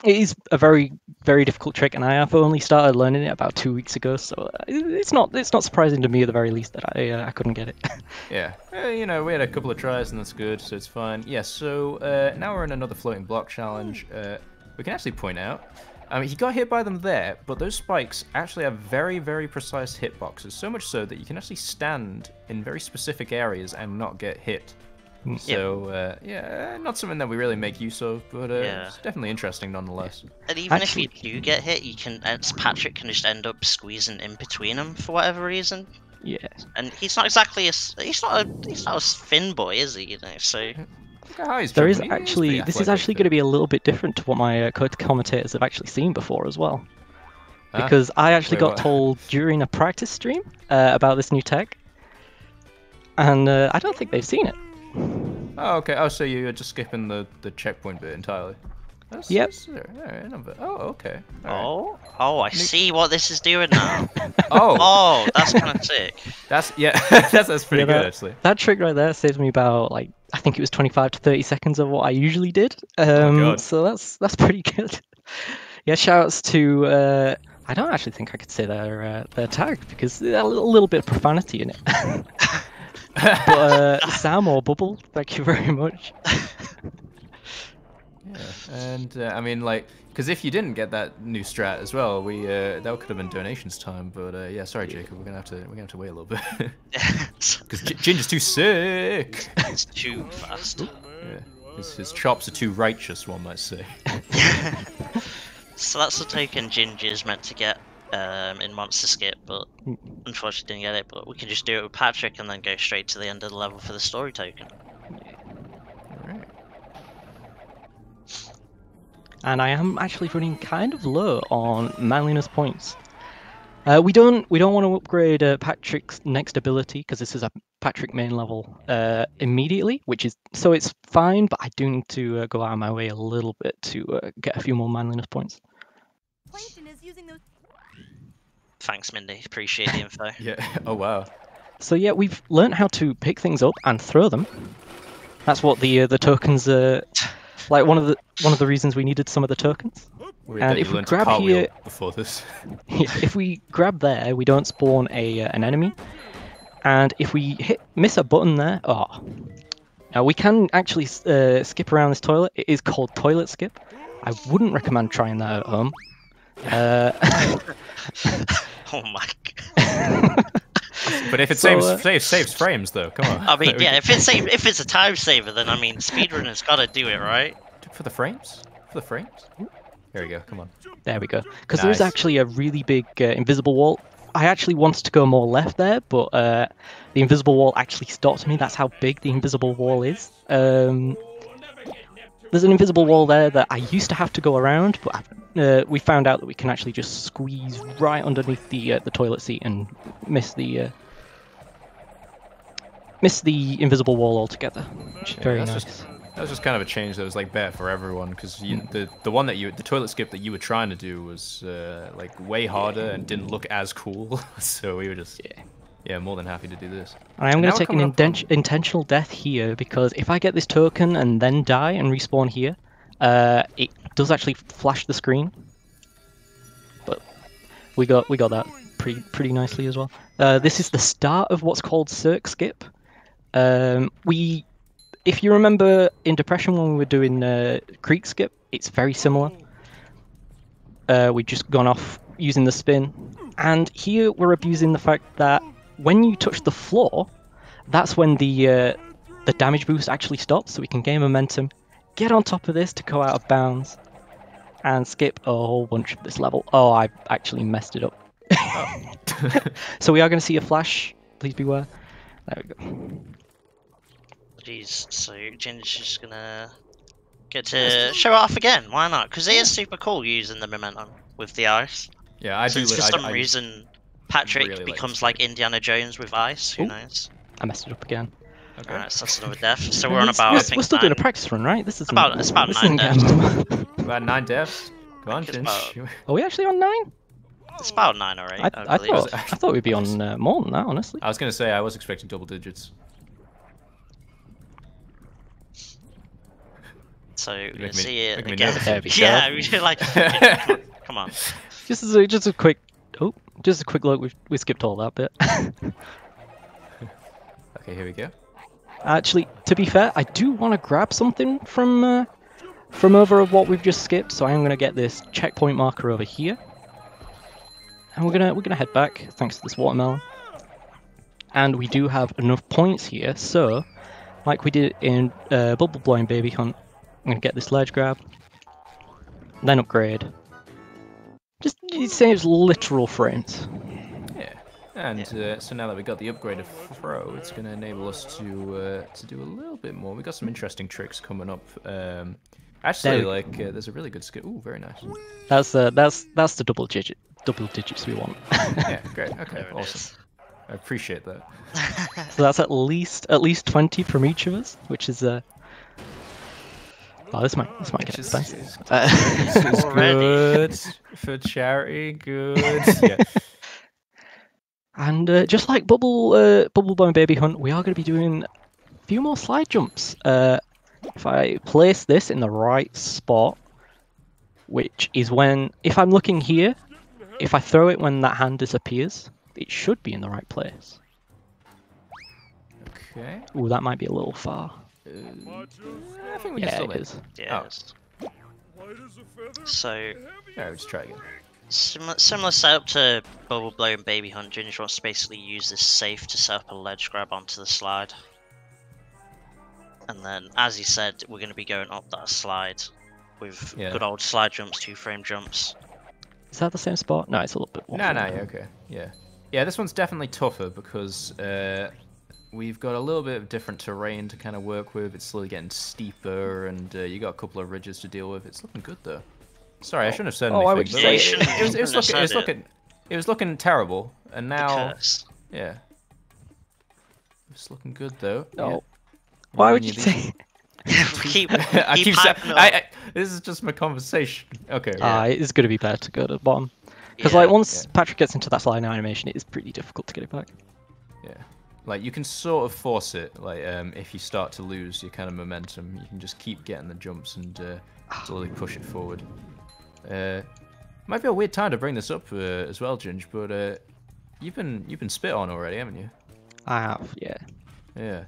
It is a very, very difficult trick, and I have only started learning it about 2 weeks ago, so it's not surprising to me at the very least that I couldn't get it. Yeah, you know, we had a couple of tries and that's good, so it's fine. Yeah, so now we're in another floating block challenge. We can actually point out, I mean, he got hit by them there, but those spikes actually have very, very precise hitboxes, so much so that you can actually stand in very specific areas and not get hit. So, yeah, not something that we really make use of, but it's definitely interesting nonetheless. And even if you do get hit, you can, Patrick can just end up squeezing in between them for whatever reason. Yeah. And he's not exactly he's not a thin boy, is he? You know, so. There is actually, this is actually going to be a little bit different to what my commentators have actually seen before as well. Because I actually got told during a practice stream about this new tech, and I don't think they've seen it. Oh, okay. Oh, so you're just skipping the checkpoint bit entirely. Yep. Oh, okay. Oh, I see what this is doing now. Oh, that's kind of sick. That's that's pretty good actually. That trick right there saves me about like I think it was 25 to 30 seconds of what I usually did. So that's pretty good. Yeah, shoutouts to I don't actually think I could say their tag because there's a little bit of profanity in it. But Sam or Bubble, thank you very much. Yeah, and I mean, like, because if you didn't get that new strat as well, that could have been donations time. But yeah, sorry, Jacob, we're gonna have to wait a little bit. Because Ginger's too sick. It's too fast. Yeah, his chops are too righteous, one might say. So that's the token Ginger's meant to get in Monster Skip, but unfortunately didn't get it. But we can just do it with Patrick and then go straight to the end of the level for the story token. and I am actually running kind of low on manliness points. We don't want to upgrade Patrick's next ability because this is a Patrick main level immediately, which is so it's fine. But I do need to go out of my way a little bit to get a few more manliness points. Thanks, Mindy. Appreciate the info. Yeah. Oh wow. So yeah, we've learned how to pick things up and throw them. That's what the tokens like one of the reasons we needed some of the tokens. Weird And that if you we learned to grab cartwheel here, before this. if we grab there, we don't spawn an enemy. And if we miss a button there, now we can actually skip around this toilet. It is called toilet skip. I wouldn't recommend trying that at home. Oh my god. But if it saves frames, though, come on. I mean, yeah, if it's a time saver, then I mean, speedrunner's got to do it, right? For the frames? For the frames? Here we go. Come on. There we go. Because there is Nice. actually a really big invisible wall. I actually wanted to go more left there, but the invisible wall actually stopped me. That's how big the invisible wall is. There's an invisible wall there that I used to have to go around, but we found out that we can actually just squeeze right underneath the toilet seat and miss the invisible wall altogether, which is very nice. That was just kind of a change that was like better for everyone because the toilet skip that you were trying to do was like way harder and didn't look as cool. So we were just more than happy to do this. I am going to take an intentional death here because if I get this token and then die and respawn here, it does actually flash the screen. But we got that pretty nicely as well. This is the start of what's called Cirque Skip. If you remember in Depression when we were doing Creek Skip, it's very similar. We've just gone off using the spin, and here we're abusing the fact that when you touch the floor, that's when the damage boost actually stops, so we can gain momentum, get on top of this to go out of bounds, and skip a whole bunch of this level. Oh, I actually messed it up. So we are going to see a flash. Please beware. There we go. Jeez, so Ginge's just gonna get to show it off again. Why not? Because it is super cool using the momentum with the ice. Yeah, I do. Since for some reason Patrick really becomes like Indiana Jones with ice. Who knows? I messed it up again. Okay. Alright, so that's another death. So we're on about. I think we're still doing a practice run, right? This is about 9 deaths. About 9 deaths. Come on, Ginge. Are we actually on 9? It's about 9 or 8. I thought we'd be on more than that, honestly. I was gonna say I was expecting double digits. So Make see me it again. nervous. There we go. Yeah, we're like, come on. Just a quick look. We skipped all that bit. Okay, here we go. Actually, to be fair, I do want to grab something from over what we've just skipped. So I'm gonna get this checkpoint marker over here, and we're gonna head back thanks to this watermelon. And we do have enough points here, so like we did in Bubble Blowing Baby Hunt, I'm gonna get this ledge grab, then upgrade. Just it saves literal frames. Yeah, and so now that we got the upgraded throw, it's going to enable us to do a little bit more. We got some interesting tricks coming up. Actually, there's a really good skill. Ooh, very nice. That's the double digits we want. Yeah, great. Okay, awesome. I appreciate that. So that's at least 20 from each of us, which is oh, this might get expensive. This is good for charity. Good. Yeah. And just like Bubble Blowing Baby Hunt, we are going to be doing a few more slide jumps. If I place this in the right spot, which is if I'm looking here, if I throw it when that hand disappears, it should be in the right place. Okay. Ooh, that might be a little far. I think we can still it is. Yes. So Yeah, let's try again. similar setup to Bubble Blow and Baby Hunt. Ginge wants to basically use this safe to set up a ledge grab onto the slide. And then, as he said, we're going to be going up that slide with good old slide jumps, 2-frame jumps. Is that the same spot? No, it's a little bit more. No, yeah, okay. Yeah. Yeah, this one's definitely tougher because we've got a little bit of different terrain to kind of work with. It's slowly getting steeper, and you got a couple of ridges to deal with. It's looking good, though. Sorry, I shouldn't have said Oh, why anything. would you but, say like, it? it was looking terrible, and now Curse. yeah, it's looking good though. Oh. Yeah. Why How would many you of these- say? keep I keep saying, hyping it up. this is just my conversation. Okay. It's going to be better to go to the bottom. Because Yeah. like once Patrick gets into that sliding animation, it is pretty difficult to get it back. Yeah. Like you can sort of force it. Like if you start to lose your kind of momentum, you can just keep getting the jumps and slowly push it forward. Might be a weird time to bring this up as well, Ginge, but you've been spit on already, haven't you? I have, yeah. Yeah.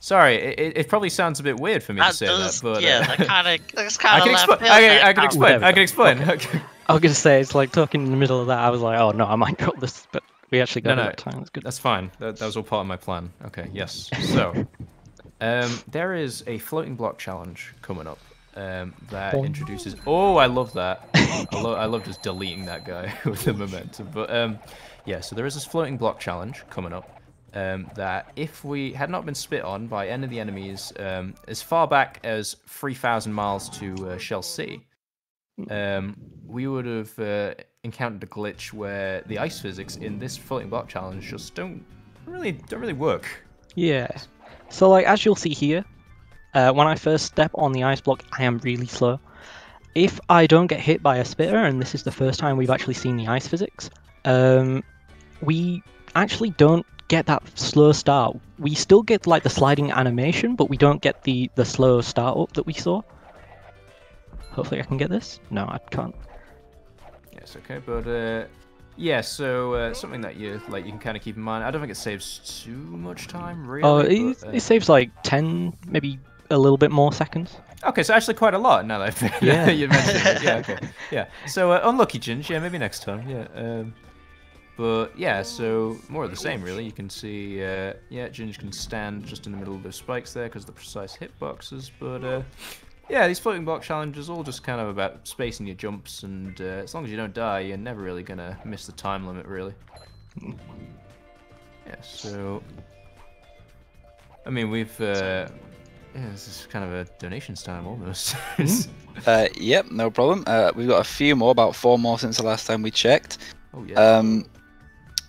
Sorry, it probably sounds a bit weird for me to say that, but yeah, that's kind I of can left explain. field. I can Ooh, explain. there we I go. can explain. Okay. I was going to say, it's like talking in the middle of that, I was like, oh no, I might drop this, but we actually got No, it no, that time, that's good. That's fine. That was all part of my plan. Okay, yes. So, there is a floating block challenge coming up that Boing. introduces. Oh, I love that. I love just deleting that guy with the momentum. But yeah, so there is this floating block challenge coming up that if we had not been spit on by any of the enemies as far back as 3,000 miles to Shell City, we would have encountered a glitch where the ice physics in this floating block challenge just don't really work. Yeah. So like, as you'll see here, when I first step on the ice block, I am really slow. If I don't get hit by a spitter, and this is the first time we've actually seen the ice physics, we actually don't get that slow start. We still get like the sliding animation, but we don't get the slow start up that we saw. Hopefully I can get this. No, I can't. Yes, okay, but yeah, so something that you can kind of keep in mind. I don't think it saves too much time, really. Oh, but, it saves like 10, maybe a little bit more seconds. Okay, so actually quite a lot now that Yeah. you mentioned it. Yeah, okay. Yeah. So unlucky, Ginge. Yeah, maybe next time. Yeah. But yeah, so more of the same, really. You can see, yeah, Ginge can stand just in the middle of those spikes there because of the precise hitboxes. But yeah, these floating block challenges all just kind of about spacing your jumps, and as long as you don't die, you're never really gonna miss the time limit, really. Yeah. So, I mean, we've. Yeah, this is kind of a donations time almost. Yep, no problem. We've got a few more, about 4 more since the last time we checked. Oh yeah.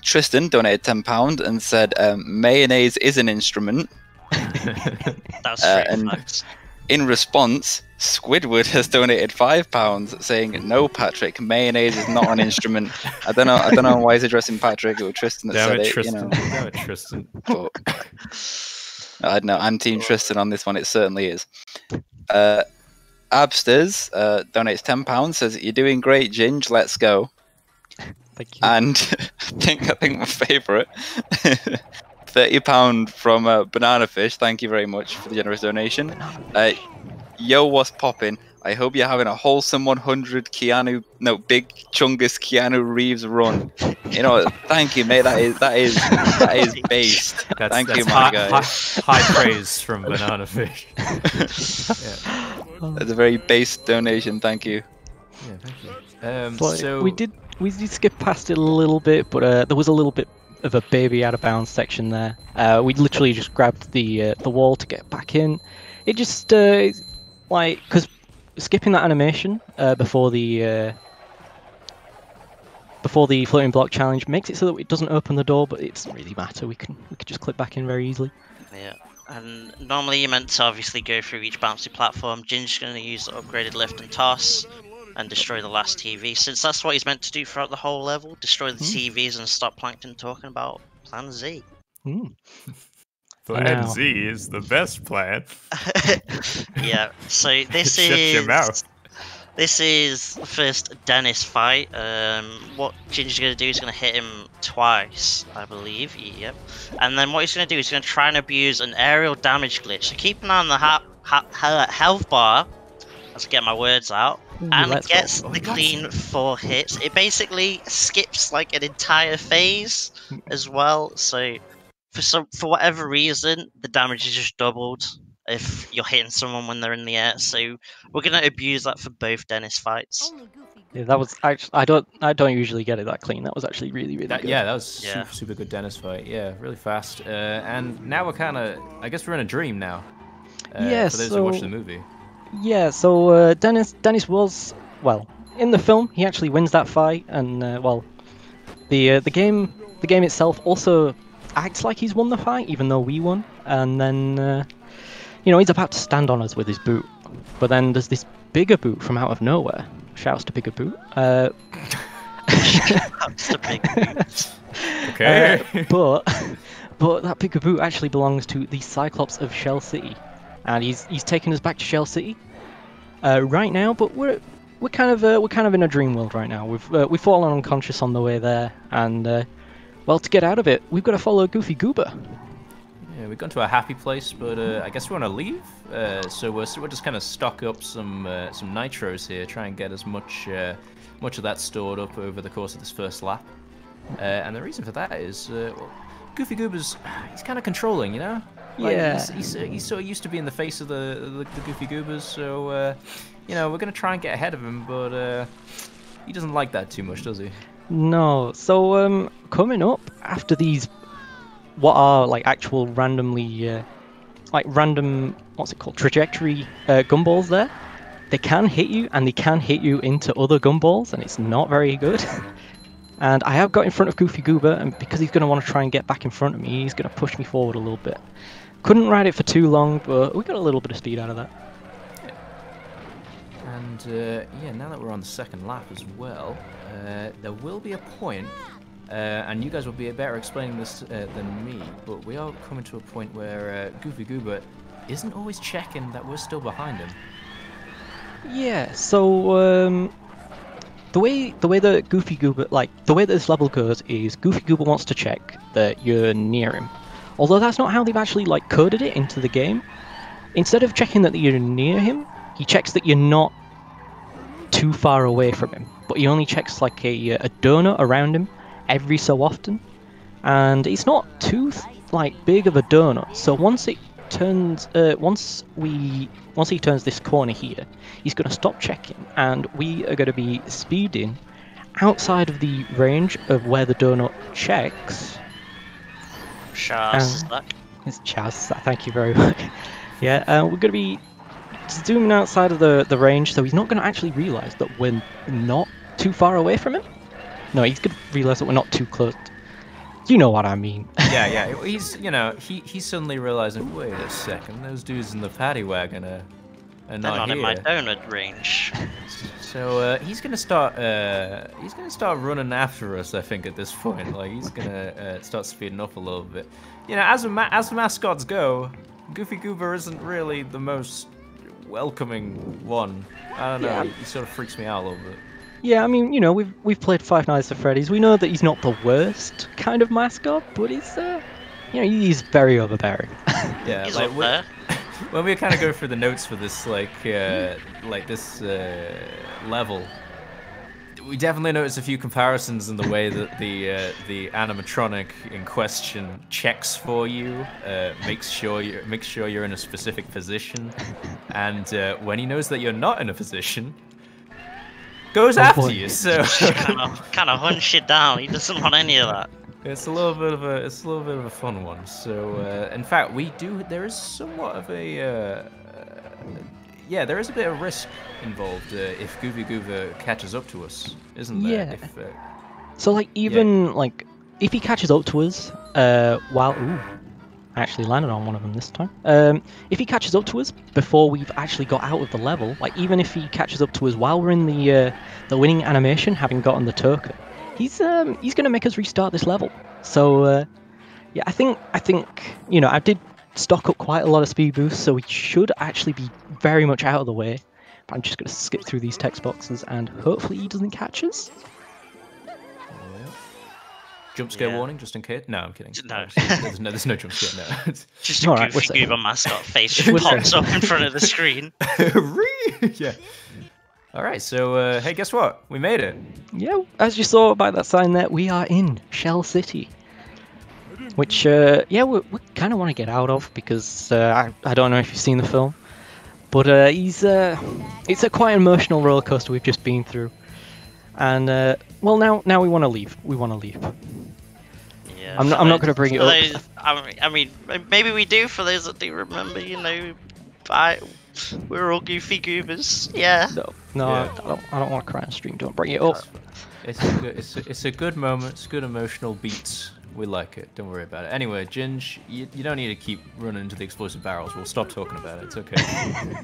Tristan donated £10 and said mayonnaise is an instrument. That's straight and facts. in response, Squidward has donated £5 saying, "No, Patrick, mayonnaise is not an instrument." I don't know why he's addressing Patrick. It was Tristan that said it. Tristan. You know. Damn it, Tristan. But, I don't know. I'm Team Tristan on this one. It certainly is. Absters donates £10. Says, "You're doing great, Ginge. Let's go." Thank you. And I think my favourite, £30 from Banana Fish. Thank you very much for the generous donation. Yo, what's poppin'? I hope you're having a wholesome 100 Big Chungus Keanu Reeves run. You know, thank you, mate. That is based. Thank you, my guy. High praise from Banana Fish. Yeah. That's a very base donation. Thank you. Yeah, thank you. Like, So we did skip past it a little bit, but there was a little bit of a baby out of bounds section there. We literally just grabbed the wall to get back in. It just like, because skipping that animation before the floating block challenge makes it so that it doesn't open the door, but it doesn't really matter. We can just clip back in very easily. Yeah, and normally you're meant to obviously go through each bouncy platform. Ginge's going to use the upgraded lift and toss and destroy the last TV, since that's what he's meant to do throughout the whole level. Destroy the TVs and stop Plankton talking about Plan Z. Plan Z is the best plan. Yeah, so this Shut your is mouth. this is the first Dennis fight. What Ginger's going to do is going to hit him twice, I believe. Yep. And then what he's going to do is going to try and abuse an aerial damage glitch. So keep an eye on the health bar, as I get my words out, and it gets the clean 4 hits. It basically skips like an entire phase as well. So for whatever reason, the damage is just doubled if you're hitting someone when they're in the air. So we're gonna abuse that for both Dennis fights. Yeah, that was actually, I don't usually get it that clean. That was actually really good. Yeah, that was super good Dennis fight. Yeah, really fast. And now we're kind of, I guess we're in a dream now. Yeah, for those who watch the movie. Yeah, so Dennis was, well, in the film, he actually wins that fight, and well, the game itself also acts like he's won the fight, even though we won. And then he's about to stand on us with his boot, but then there's this bigger boot from out of nowhere. Shouts to bigger boot. That's the big boot. Okay. But that bigger boot actually belongs to the Cyclops of Shell City, and he's taking us back to Shell City right now. But we're kind of in a dream world right now. We've fallen unconscious on the way there, and well, to get out of it, we've got to follow Goofy Goober. Yeah, we've gone to a happy place, but I guess we want to leave. So we'll just kind of stock up some nitros here, try and get as much of that stored up over the course of this first lap. And the reason for that is, well, Goofy Goober's he's kind of controlling, you know. Like, Yeah. He's so used to being the face of the Goofy Goobers, so we're gonna try and get ahead of him, but he doesn't like that too much, does he? No. So coming up after these, what are like actual randomly random, what's it called, trajectory gumballs there. They can hit you, and they can hit you into other gumballs, and it's not very good. And I have got in front of Goofy Goober, and because he's going to want to try and get back in front of me, he's going to push me forward a little bit. Couldn't ride it for too long, but we got a little bit of speed out of that. And yeah, now that we're on the second lap as well, there will be a point, and you guys will be better explaining this than me, but we are coming to a point where Goofy Goober isn't always checking that we're still behind him. Yeah, so the way that Goofy Goober, the way that this level goes is Goofy Goober wants to check that you're near him. Although that's not how they've actually coded it into the game. Instead of checking that you're near him, he checks that you're not too far away from him. But he only checks a donut around him every so often, and it's not too big of a donut. So once he turns this corner here, he's going to stop checking, and we are going to be speeding outside of the range of where the donut checks. Chaz, It's Chaz, thank you very much. Yeah, we're going to be zooming outside of the range, so he's not going to actually realise that we're not too far away from him. No, he's going to realise that we're not too close. You know what I mean. Yeah. He's suddenly realizing, wait a second, those dudes in the paddy wagon are they're not not here. in my donut range. So he's gonna start running after us. I think at this point, he's gonna start speeding up a little bit. As mascots go, Goofy Goober isn't really the most welcoming one. I don't know. Yeah. He sort of freaks me out a little bit. Yeah, I mean, we've played Five Nights at Freddy's. We know that he's not the worst kind of mascot, but he's he's very overbearing. Yeah, He's up there. when we kind of go through the notes for this this level, we definitely notice a few comparisons in the way that the animatronic in question checks for you, makes sure you're in a specific position, and when he knows that you're not in a position, goes after you. So kind of hunch it down. He doesn't want any of that. it's a little bit of a fun one. So in fact, there is somewhat of a there is a bit of risk involved if Goofy Goober catches up to us, isn't there? Yeah. If, So if he catches up to us, I actually landed on one of them this time. If he catches up to us before we've actually got out of the level, even if he catches up to us while we're in the winning animation, having gotten the token, he's gonna make us restart this level. So I think I did stock up quite a lot of speed boosts, so we should actually be very much out of the way. But I'm just gonna skip through these text boxes, and hopefully he doesn't catch us. Jump scare Yeah. warning, just in case. No, I'm kidding. No. There's no jump scare. No. Just a All right, we're Goofy safe. Goober mascot face just We're pops safe. up in front of the screen. Yeah. All right. So hey, guess what? We made it. Yeah, as you saw by that sign there, we are in Shell City. Which, we kind of want to get out of because I don't know if you've seen the film, but it's a quite emotional roller coaster we've just been through, and now we want to leave. We want to leave. Yeah, I'm not going to bring it for up. those- I mean, maybe we do for those that do remember. We're all goofy goobers. Yeah. No, Yeah. I don't want to cry on stream. Don't bring it up. It's a good moment. It's good emotional beats. We like it. Don't worry about it. Anyway, Ginge, you don't need to keep running into the explosive barrels. We'll stop talking about it. It's okay.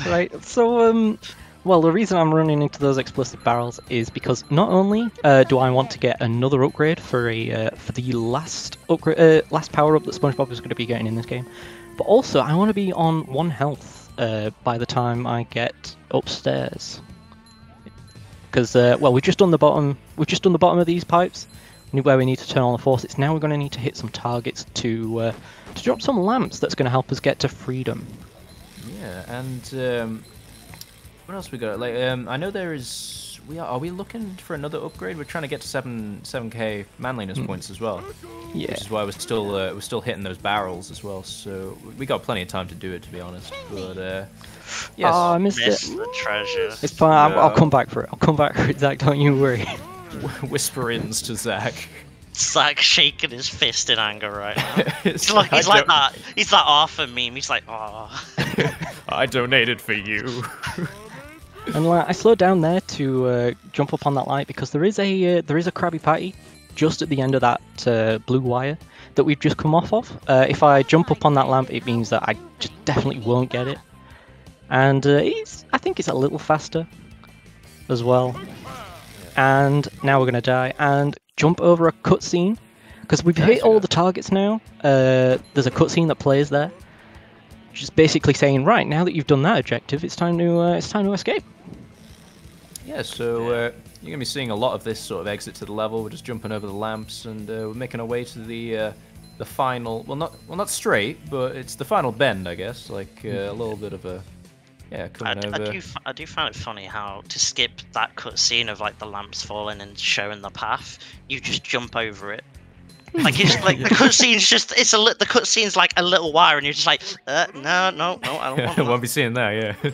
Right. So well, the reason I'm running into those explosive barrels is because not only do I want to get another upgrade for the last upgrade, last power up that Spongebob is going to be getting in this game, but also I want to be on 1 health by the time I get upstairs. Because well, we've just done the bottom. We've just done the bottom of these pipes, where we need to turn on the faucets. Now we're going to need to hit some targets to drop some lamps. That's going to help us get to freedom. Yeah, and what else we got? Like, I know there is. Are we looking for another upgrade? We're trying to get to 7k manliness points as well. Yeah. Which is why we're still hitting those barrels as well. So we got plenty of time to do it, to be honest. But yes. Oh, I missed Miss it. the treasure. It's fine. No. I'll come back for it. I'll come back for it, Zach. Don't you worry. Whisper-ins to Zach. Zach shaking his fist in anger right now. It's He's like I that. He's that Arthur meme. He's like, oh. I donated for you. And I slowed down there to jump up on that light because there is a Krabby Patty just at the end of that blue wire that we've just come off of. If I jump up on that lamp, it means that I just definitely won't get it. And I think it's a little faster as well. And now we're gonna die and jump over a cutscene because we've hit all the targets now. There's a cutscene that plays there, just basically saying, right, now that you've done that objective, it's time to escape. Yeah, so you're gonna be seeing a lot of this sort of exit to the level. We're just jumping over the lamps, and we're making our way to the final. Well, not straight, but it's the final bend, I guess. Like a little bit of a coming over. I do find it funny how to skip that cutscene of like the lamps falling and showing the path, you just jump over it. Like it's like the cutscene's just the cutscene's like a little wire, and you're just like, no, I don't want that. Won't be seeing that, yeah.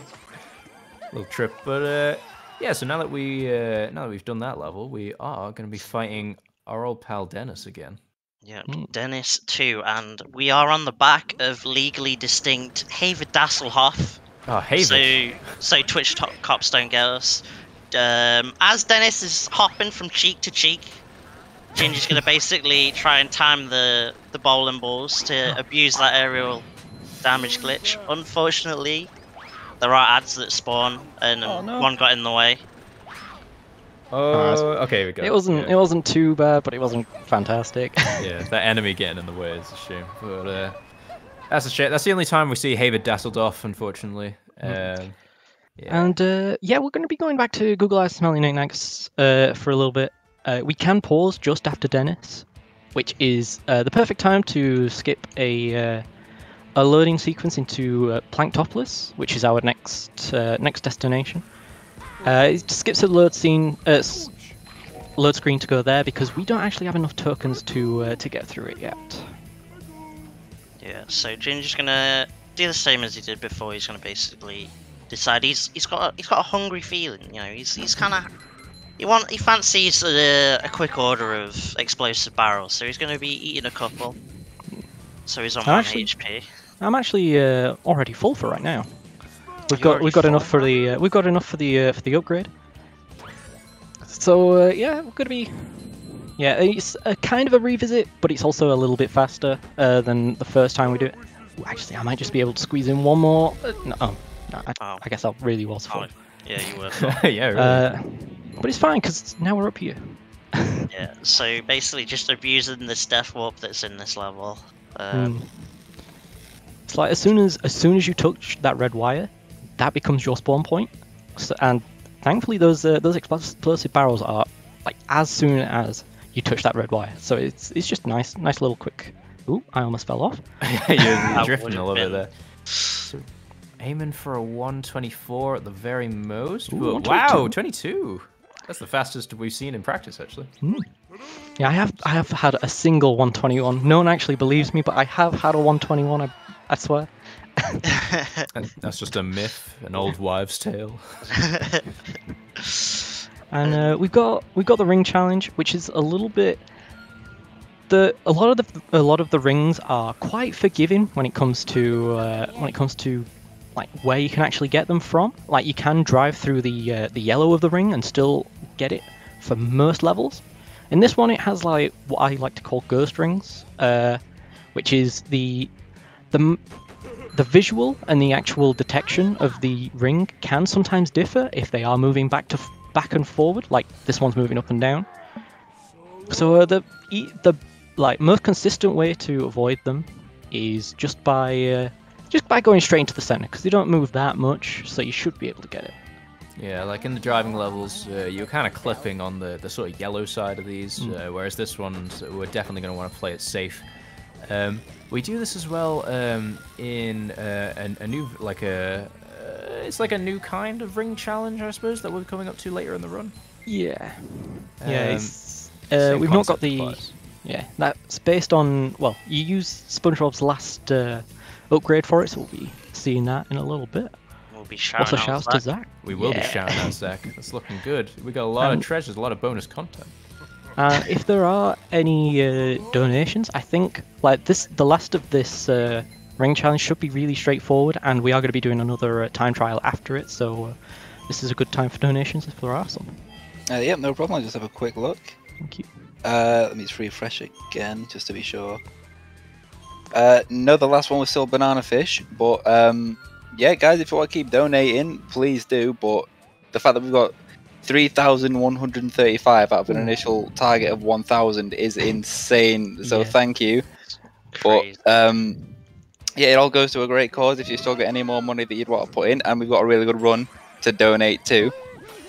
Little trip, but yeah. So now that we've done that level, we are going to be fighting our old pal Dennis again. Yeah, Dennis too, and we are on the back of legally distinct Havid Dasselhoff. Oh, Havid. So Twitch cops don't get us. As Dennis is hopping from cheek to cheek, Ginge is going to basically try and time the bowling balls to abuse that aerial damage glitch. Unfortunately, there are ads that spawn, and one got in the way. Oh, okay, we got it. It wasn't too bad, but it wasn't fantastic. Yeah, that enemy getting in the way is a shame. But that's a shame. That's the only time we see Havid Dasselhoff, unfortunately. Yeah. And yeah, we're going to be going back to Google Eyes Smelly Knickknacks for a little bit. We can pause just after Dennis, which is the perfect time to skip a loading sequence into Planktopolis, which is our next destination. It skips the load screen to go there because we don't actually have enough tokens to get through it yet. Yeah, so Ginger's gonna do the same as he did before. He's gonna basically decide he's got a hungry feeling. You know, he's kind of he fancies a quick order of explosive barrels, so he's gonna be eating a couple. So he's on 1 HP. I'm actually already full for right now. We've got enough for the upgrade. So yeah, we're gonna be. Yeah, it's a kind of a revisit, but it's also a little bit faster than the first time we do it. Ooh, actually, I might just be able to squeeze in one more. I guess I really was full. Yeah, you were. Yeah, really. But it's fine because now we're up here. Yeah, so basically just abusing this death warp that's in this level. It's like as soon as you touch that red wire, that becomes your spawn point. So, and thankfully those explosive barrels are like as soon as you touch that red wire. So it's just nice little quick. Ooh, I almost fell off. You're drifting a little bit there. So, aiming for a 124 at the very most. Ooh, wow, 22. That's the fastest we've seen in practice, actually. Yeah, I have had a single 121. No one actually believes me, but I have had a 121. I swear. That's just a myth, an old wives' tale. And we've got the ring challenge, which is a little bit. A lot of the rings are quite forgiving when it comes to like where you can actually get them from. Like you can drive through the yellow of the ring and still get it for most levels. In this one, it has like what I like to call ghost rings, which is the visual and the actual detection of the ring can sometimes differ if they are moving back and forward. Like this one's moving up and down. So the like most consistent way to avoid them is just by going straight into the center, because they don't move that much, so you should be able to get it. Yeah, like in the driving levels, you're kind of clipping on the sort of yellow side of these, whereas this one, we're definitely going to want to play it safe. We do this as well in a new, like it's like a new kind of ring challenge, I suppose, that we're coming up to later in the run. Yeah. We've not got the... applies. Yeah, that's based on... Well, you use SpongeBob's last upgrade for it, so we'll be seeing that in a little bit. We'll be shouting Also shouts to Zach. We will be shouting out Zach. That's looking good. We got a lot of treasures, a lot of bonus content. If there are any donations, I think like the last of this ring challenge should be really straightforward, and we are going to be doing another time trial after it, so this is a good time for donations if there are some. Yeah, no problem. I'll just have a quick look. Thank you. Let me just refresh again, just to be sure. No, the last one was still banana fish, but yeah, guys, if you want to keep donating, please do. But the fact that we've got 3,135 out of an initial target of 1,000 is insane. So thank you. But yeah, it all goes to a great cause. If you still get any more money that you'd want to put in, and we've got a really good run to donate too.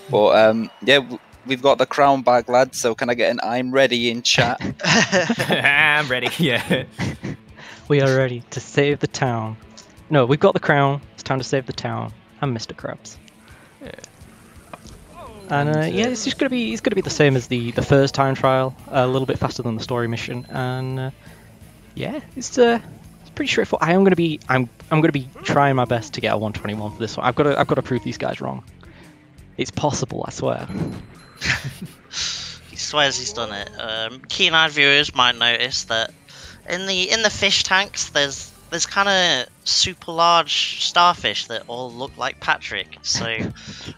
But yeah, we've got the crown bag, lads. So can I get an "I'm ready" in chat? I'm ready. Yeah. We are ready to save the town. No, we've got the crown. It's time to save the town and Mr. Krabs. Yeah. And yeah, it's just gonna be the same as the first time trial, a little bit faster than the story mission, and yeah, it's pretty straightforward. I'm gonna be trying my best to get a 121 for this one. I've got to prove these guys wrong. It's possible, I swear. He swears he's done it. Keen-eyed viewers might notice that in the fish tanks, there's kind of super large starfish that all look like Patrick. So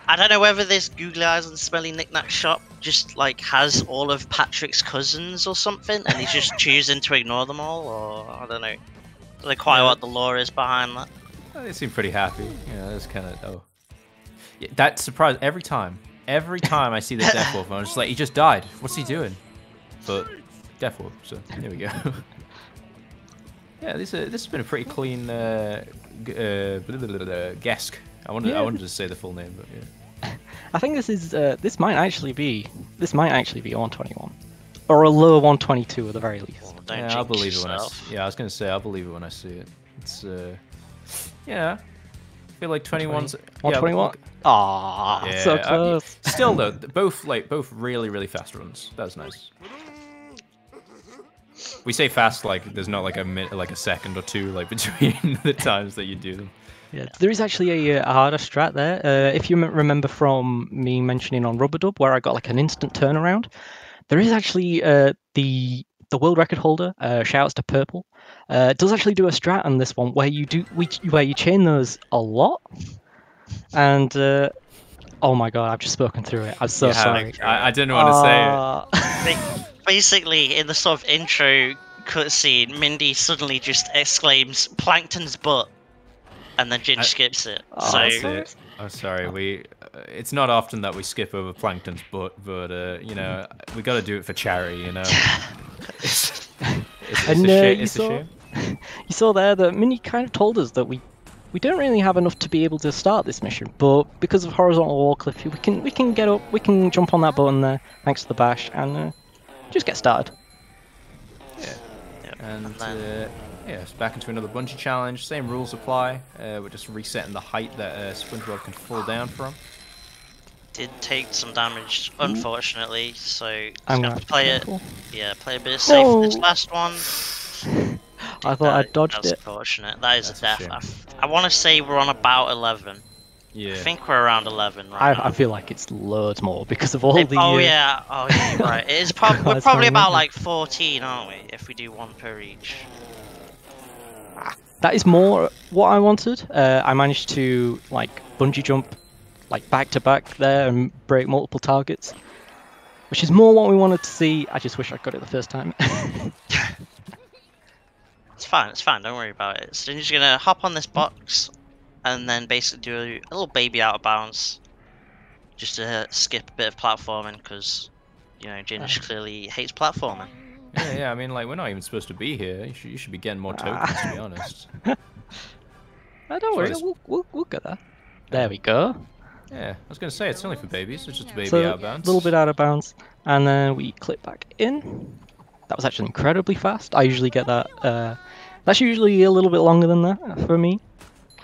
I don't know whether this googly eyes and smelly knick-knack shop just like has all of Patrick's cousins or something, and he's just choosing to ignore them all, or I don't know. I don't know quite what the lore is behind that. They seem pretty happy. Yeah, that's kind of Yeah, that surprise every time. Every time I see the Death Wolf, I'm just like, he just died. What's he doing? But Death Wolf. So there we go. Yeah, this has been a pretty clean guess. I wanted to say the full name, but yeah. I think this might actually be a 121, or a low 122 at the very least. Well, Yeah, I'll believe it when I was gonna say I'll believe it when I see it. It's yeah. I feel like 21's 121. Ah, yeah, so close. Still though, both really really fast runs. That's nice. We say fast like there's not like a second or two like between the times that you do them. Yeah, there is actually a harder strat there. If you remember from me mentioning on Rubber Dub where I got like an instant turnaround, there is actually the world record holder. Shouts to Purple. Does actually do a strat on this one where you chain those a lot, and oh my god, I've just spoken through it. I'm so sorry. I didn't want to say it. Basically, in the sort of intro cutscene, Mindy suddenly just exclaims "Plankton's butt," and then Ginge skips it. So That's it. I'm sorry. It's not often that we skip over Plankton's butt, but you know, we got to do it for charity. You know. It's a shame. You saw there that Mindy kind of told us that we don't really have enough to be able to start this mission, but because of horizontal wall cliff, we can get up, we can jump on that button there, thanks to the bash, and just get started. Yeah. And yeah, it's back into another bungee challenge. Same rules apply. We're just resetting the height that Spongebob can fall down from. did take some damage, unfortunately. So I'm gonna gonna have to play it. careful. Yeah, play a bit safe for this No. last one. I thought I dodged That's it. unfortunate. That is That's a a death. shame. I want to say we're on about 11. Yeah. I think we're around 11 right now. I feel like it's loads more because of all the. Oh yeah, you're right. It is we're That's probably fine, about yeah. like 14, aren't we? If we do one per each. that is more what I wanted. I managed to like bungee jump like back to back there and break multiple targets, which is more what we wanted to see. I just wish I got it the first time. It's fine, don't worry about it. So he's gonna hop on this box and then basically do a little baby out of bounds. Just to skip a bit of platforming, because, you know, Ginge clearly hates platforming. Yeah, I mean, like, we're not even supposed to be here. You should be getting more tokens, to be honest. Don't worry, we'll get there. There we go. Yeah, I was going to say, it's only for babies. It's just a baby So, out of bounds. a little bit out of bounds, and then we clip back in. That was actually incredibly fast. I usually get that. That's usually a little bit longer than that for me.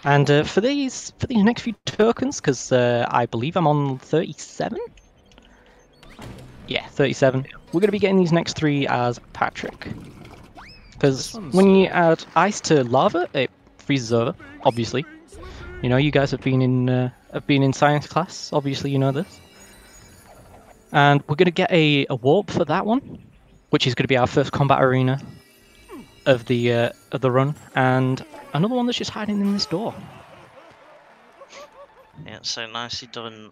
And for these next few tokens, because I believe I'm on 37. Yeah, 37. We're going to be getting these next 3 as Patrick. Because when you add ice to lava, it freezes over. Obviously, you know, you guys have been in science class. Obviously, you know this. And we're going to get a warp for that one, which is going to be our first combat arena of the run, and another one that's just hiding in this door. Yeah, so nicely done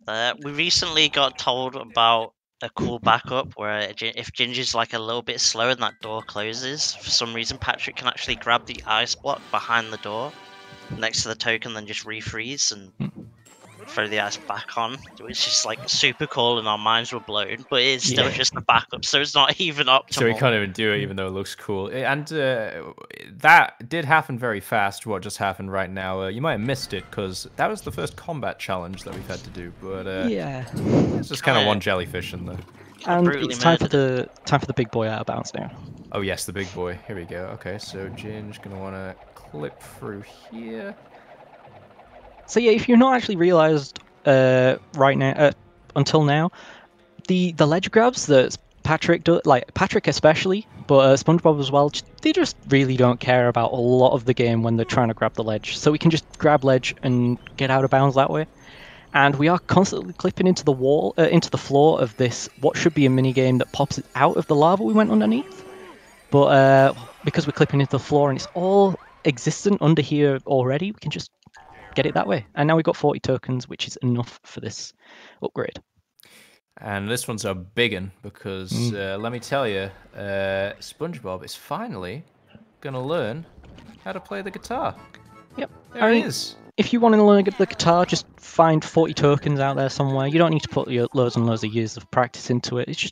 there. We recently got told about a cool backup where if Ginger's like a little bit slower and that door closes, for some reason Patrick can actually grab the ice block behind the door next to the token, then just refreeze and throw the ice back on, which is like super cool, and our minds were blown. But it's still just a backup, so it's not even optimal. So we can't even do it, even though it looks cool. And that did happen very fast. What just happened right now? You might have missed it because that was the first combat challenge that we've had to do. But yeah, it's just kind of one jellyfish in there. And it's time for the big boy out of bounds now. Oh yes, the big boy. Here we go. Okay, so Ginge gonna want to clip through here. So yeah, if you've not actually realised right now, until now, the ledge grabs that Patrick does, like Patrick especially, but Spongebob as well, they just really don't care about a lot of the game when they're trying to grab the ledge. So we can just grab ledge and get out of bounds that way. And we are constantly clipping into the wall, into the floor of this what should be a mini game that pops it out of the lava we went underneath. But because we're clipping into the floor and it's all existent under here already, we can just get it that way. And now we've got 40 tokens, which is enough for this upgrade. And this one's a big one because let me tell you, Spongebob is finally gonna learn how to play the guitar. Yep, there it is. If you want to learn the guitar, just find 40 tokens out there somewhere. You don't need to put loads and loads of years of practice into it. It's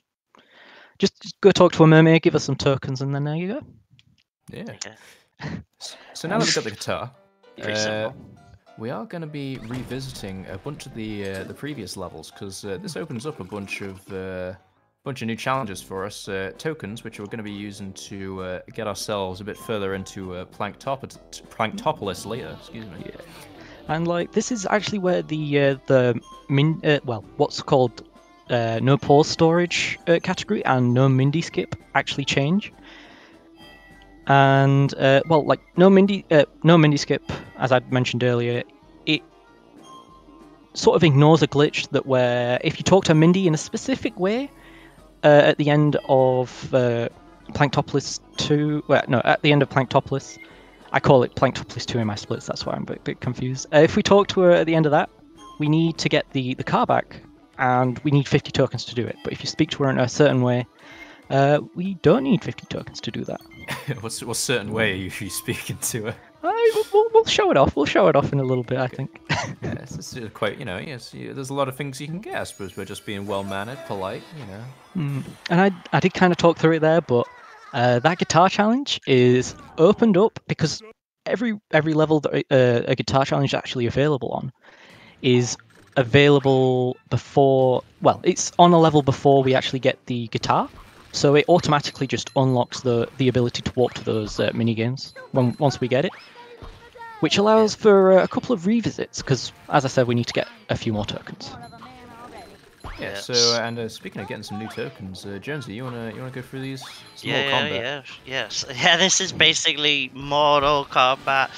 just go talk to a mermaid, give us some tokens, and then there you go. Yeah. So now that we've got the guitar, we are going to be revisiting a bunch of the previous levels because this opens up a bunch of new challenges for us, tokens, which we're going to be using to get ourselves a bit further into Planktopolis later. Excuse me. Yeah. And like this is actually where what's called no pause storage category and no Mindy skip actually change. And like no Mindy skip, as I mentioned earlier, it sort of ignores a glitch that where if you talk to Mindy in a specific way at the end of Planktopolis 2, at the end of Planktopolis, I call it Planktopolis 2 in my splits, that's why I'm a bit confused. If we talk to her at the end of that, we need to get the car back, and we need 50 tokens to do it. But if you speak to her in a certain way, we don't need 50 tokens to do that. What certain way are you usually speaking to her? We'll show it off. We'll show it off in a little bit, I think. Yeah, it's quite, there's a lot of things you can get. I suppose we're just being well-mannered, polite, And I did kind of talk through it there, but that guitar challenge is opened up because every level that a guitar challenge is actually available on is available before, it's on a level before we actually get the guitar. So it automatically just unlocks the ability to warp to those mini games once we get it, which allows for a couple of revisits because, as I said, we need to get a few more tokens. Yeah. So and speaking of getting some new tokens, Jonesy, you wanna go through these? Mortal Kombat? Yes. Yeah, this is basically Mortal Kombat.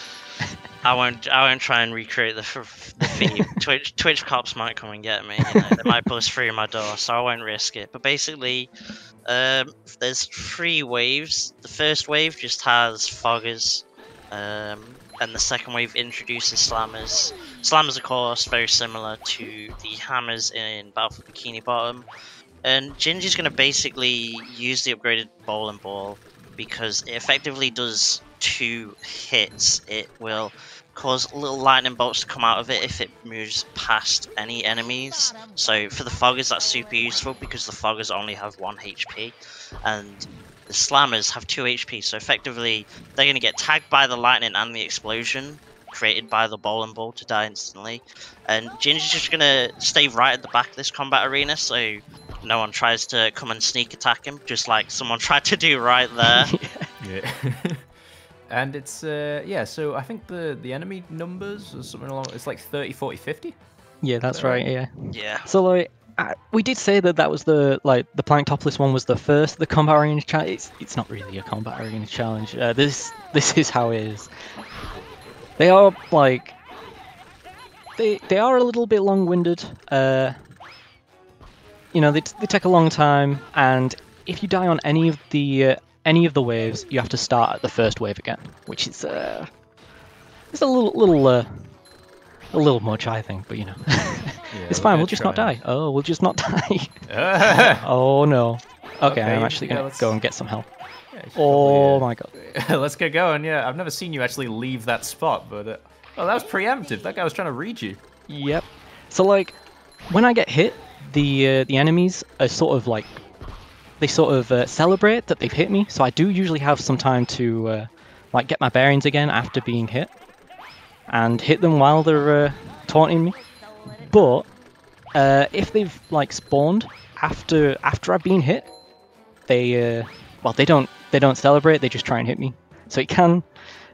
I won't try and recreate the theme. Twitch cops might come and get me. They might bust through my door, so I won't risk it. But basically, there's 3 waves. The first wave just has foggers, And the second wave introduces slammers. Slammers, of course, very similar to the hammers in Battle for Bikini Bottom. And Ginge is going to basically use the upgraded bowling ball because it effectively does 2 hits. It will cause little lightning bolts to come out of it if it moves past any enemies. So for the foggers, that's super useful because the foggers only have 1 HP. And the slammers have 2 HP, so effectively they're going to get tagged by the lightning and the explosion created by the bowling ball to die instantly. And Ginge is just going to stay right at the back of this combat arena, so no one tries to come and sneak attack him, just like someone tried to do right there. Yeah. And it's, yeah, so I think the enemy numbers or something along, it's like 30, 40, 50? Yeah, that's right, yeah. Yeah. So, like, we did say that was the plank topless one was the combat arena challenge. It's not really a combat arena challenge. This is how it is. They are, like, they are a little bit long-winded. You know, they take a long time, and if you die on any of the waves, you have to start at the first wave again, which is it's a little much, I think, but you know, Yeah, it's fine. We'll just not die. Oh, we'll just not die. Oh no. Okay, I'm actually gonna go and get some help. Yeah, Oh my god. Let's get going. Yeah, I've never seen you actually leave that spot, but oh, that was preemptive. That guy was trying to read you. Yep. So like, when I get hit, the enemies are sort of like, they sort of celebrate that they've hit me. So I do usually have some time to like get my bearings again after being hit, and hit them while they're taunting me. But if they've like spawned after I've been hit, they well, they don't celebrate. They just try and hit me. So it can.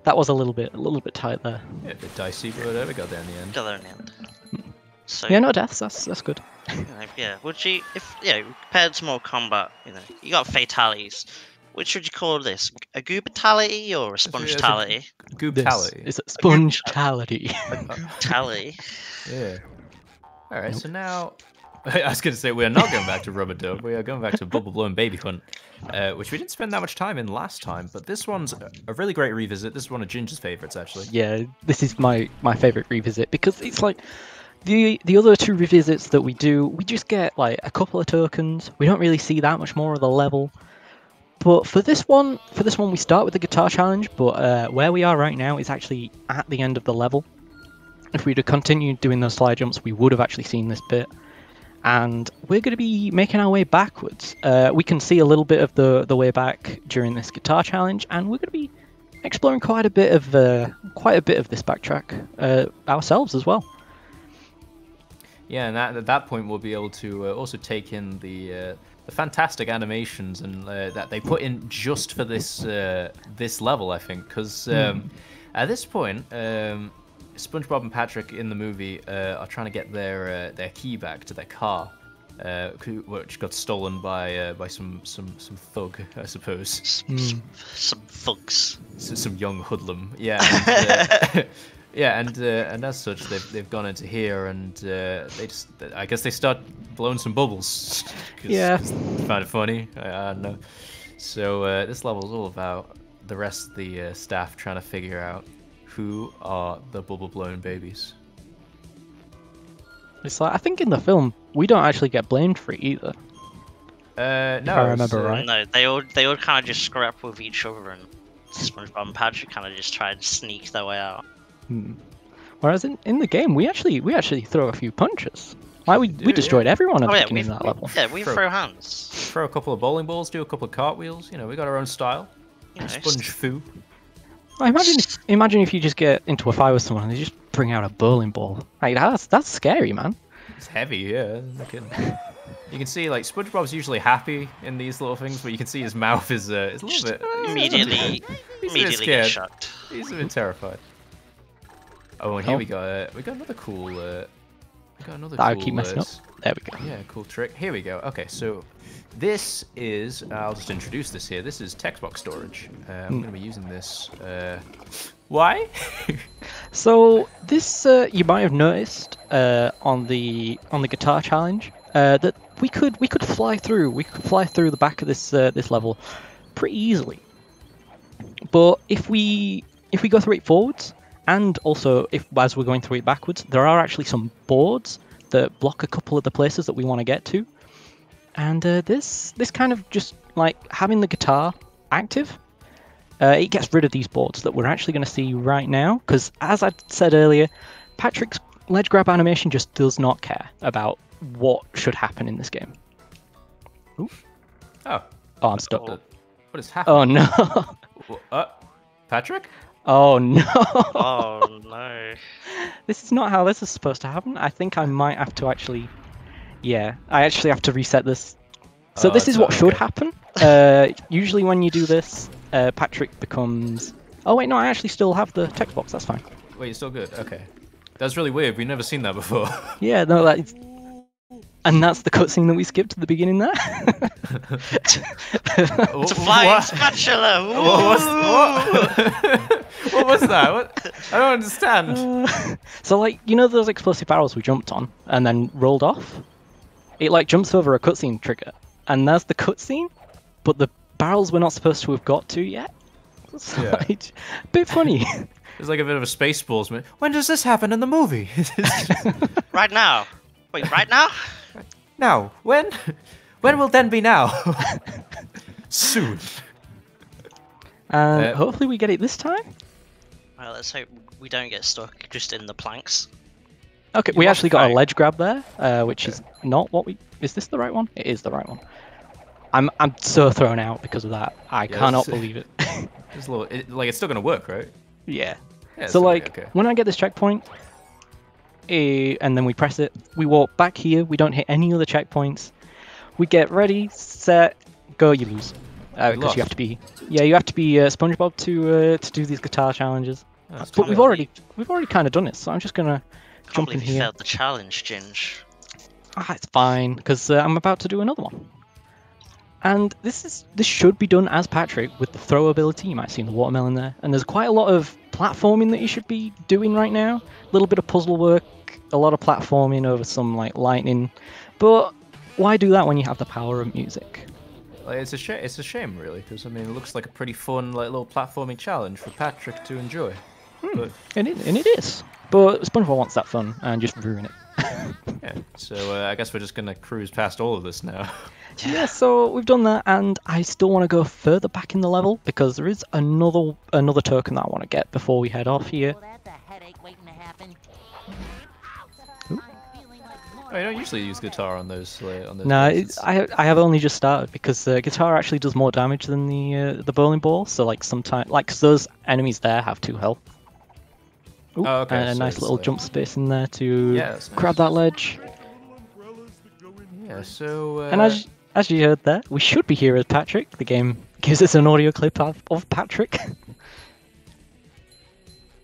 That was a little bit tight there. Yeah, a bit dicey, but we got there in the end. Got there in the end. So Yeah, no deaths. That's good. you know, yeah, would you, if compared to more combat, you got fatalities. Which would you call this? A goobatality or a spongetality? Goobtality. It's a spongetality. Tally. Yeah. All right, so now I was going to say we're not going back to Rubber Dub. We are going back to Bubble Blow and Baby Hunt, which we didn't spend that much time in last time. But this one's a really great revisit. This is one of Ginger's favorites, actually. Yeah, this is my favorite revisit because it's like the other two revisits that we do, we just get like a couple of tokens. We don't really see that much more of the level. But for this one, we start with the guitar challenge. But where we are right now is actually at the end of the level. If we'd have continued doing those slide jumps, we would have actually seen this bit. And we're going to be making our way backwards. We can see a little bit of the way back during this guitar challenge, and we're going to be exploring quite a bit of this backtrack ourselves as well. Yeah, and at that point we'll be able to also take in the fantastic animations and that they put in just for this this level, I think, because at this point, SpongeBob and Patrick in the movie are trying to get their key back to their car, which got stolen by some thug, I suppose. Some thugs. Some young hoodlum. Yeah. And, yeah, and as such, they've gone into here, and I guess they start blowing some bubbles. Yeah. Find it funny. I don't know. So this level is all about the rest of the staff trying to figure out who are the bubble blowing babies. It's like, I think in the film we don't actually get blamed for it either. No, if I remember right. No, they all kind of just scrap with each other, and SpongeBob and Patrick kind of just try to sneak their way out. Whereas in the game, we actually throw a few punches. Like we destroyed everyone at the beginning of that level. Yeah, we throw hands. Throw a couple of bowling balls, do a couple of cartwheels. You know, we got our own style. Sponge foo. Imagine if you just get into a fight with someone and they just bring out a bowling ball. Like that's scary, man. It's heavy, yeah. You can see like SpongeBob's usually happy in these little things, but you can see his mouth is a little bit immediately get shocked. He's a bit terrified. Oh, and here we got another cool. I keep messing up. There we go. Yeah, cool trick. Here we go. Okay, so this is. I'll just introduce this here. This is text box storage. I'm going to be using this. Why? So this you might have noticed on the guitar challenge that we could fly through. We could fly through the back of this level pretty easily. But if we if we go through it forwards, and also if as we're going through it backwards, there are actually some boards that block a couple of the places that we want to get to. And this kind of just like having the guitar active, it gets rid of these boards that we're actually going to see right now. Because as I said earlier, Patrick's ledge grab animation just does not care about what should happen in this game. Ooh. Oh, I'm stuck. what is happening? Oh no. Patrick? Oh no. Oh no. This is not how this is supposed to happen. I think I might have to actually... Yeah, I actually have to reset this. So this is what should happen. Usually when you do this, Patrick becomes... Oh wait, no, I actually still have the text box, that's fine. Wait, you're still good? Okay. That's really weird, we've never seen that before. Yeah, no, that's... And that's the cutscene that we skipped at the beginning there. It's a flying spatula! What was that? What? I don't understand. So like, you know those explosive barrels we jumped on and then rolled off? It like jumps over a cutscene trigger. And there's the cutscene, but the barrels we're not supposed to have got to yet. It's like, a bit funny. It's like a bit of a Spaceballs moment. When does this happen in the movie? Right now. Wait, right now? Now. When? When will then be now? Soon. And hopefully we get it this time. Well, let's hope we don't get stuck just in the planks. Okay, we actually got a ledge grab there, which is not what we... Is this the right one? It is the right one. I'm so thrown out because of that. I cannot believe it. It's a little, it's still gonna work, right? Yeah. Yeah, So like, when I get this checkpoint, and then we press it, we walk back here, we don't hit any other checkpoints. We get ready, set, go, you lose. Because you have to be... Yeah, you have to be Spongebob to do these guitar challenges. Oh, but we've already kind of done it, so I'm just gonna jump in You here. failed the challenge, Ginge. It's fine, because I'm about to do another one. And this should be done as Patrick with the throw ability. You might see the watermelon there. And there's quite a lot of platforming that you should be doing right now. A little bit of puzzle work, a lot of platforming over some like lightning. But why do that when you have the power of music? Like, it's a shame, really, because I mean, it looks like a pretty fun, like, little platforming challenge for Patrick to enjoy. But... And it is. But SpongeBob wants that fun and just ruin it. Yeah. So I guess we're just gonna cruise past all of this now. Yeah, so we've done that, and I still want to go further back in the level because there is another token that I want to get before we head off here. Oh, you don't usually use guitar on those. No, I have only just started because guitar actually does more damage than the bowling ball. So like sometimes, like 'cause those enemies there have 2 health. Ooh, oh, okay. And a nice little jump space in there to grab nice. that ledge. Yeah. So. And as you heard there, we should be here as Patrick. The game gives us an audio clip of Patrick.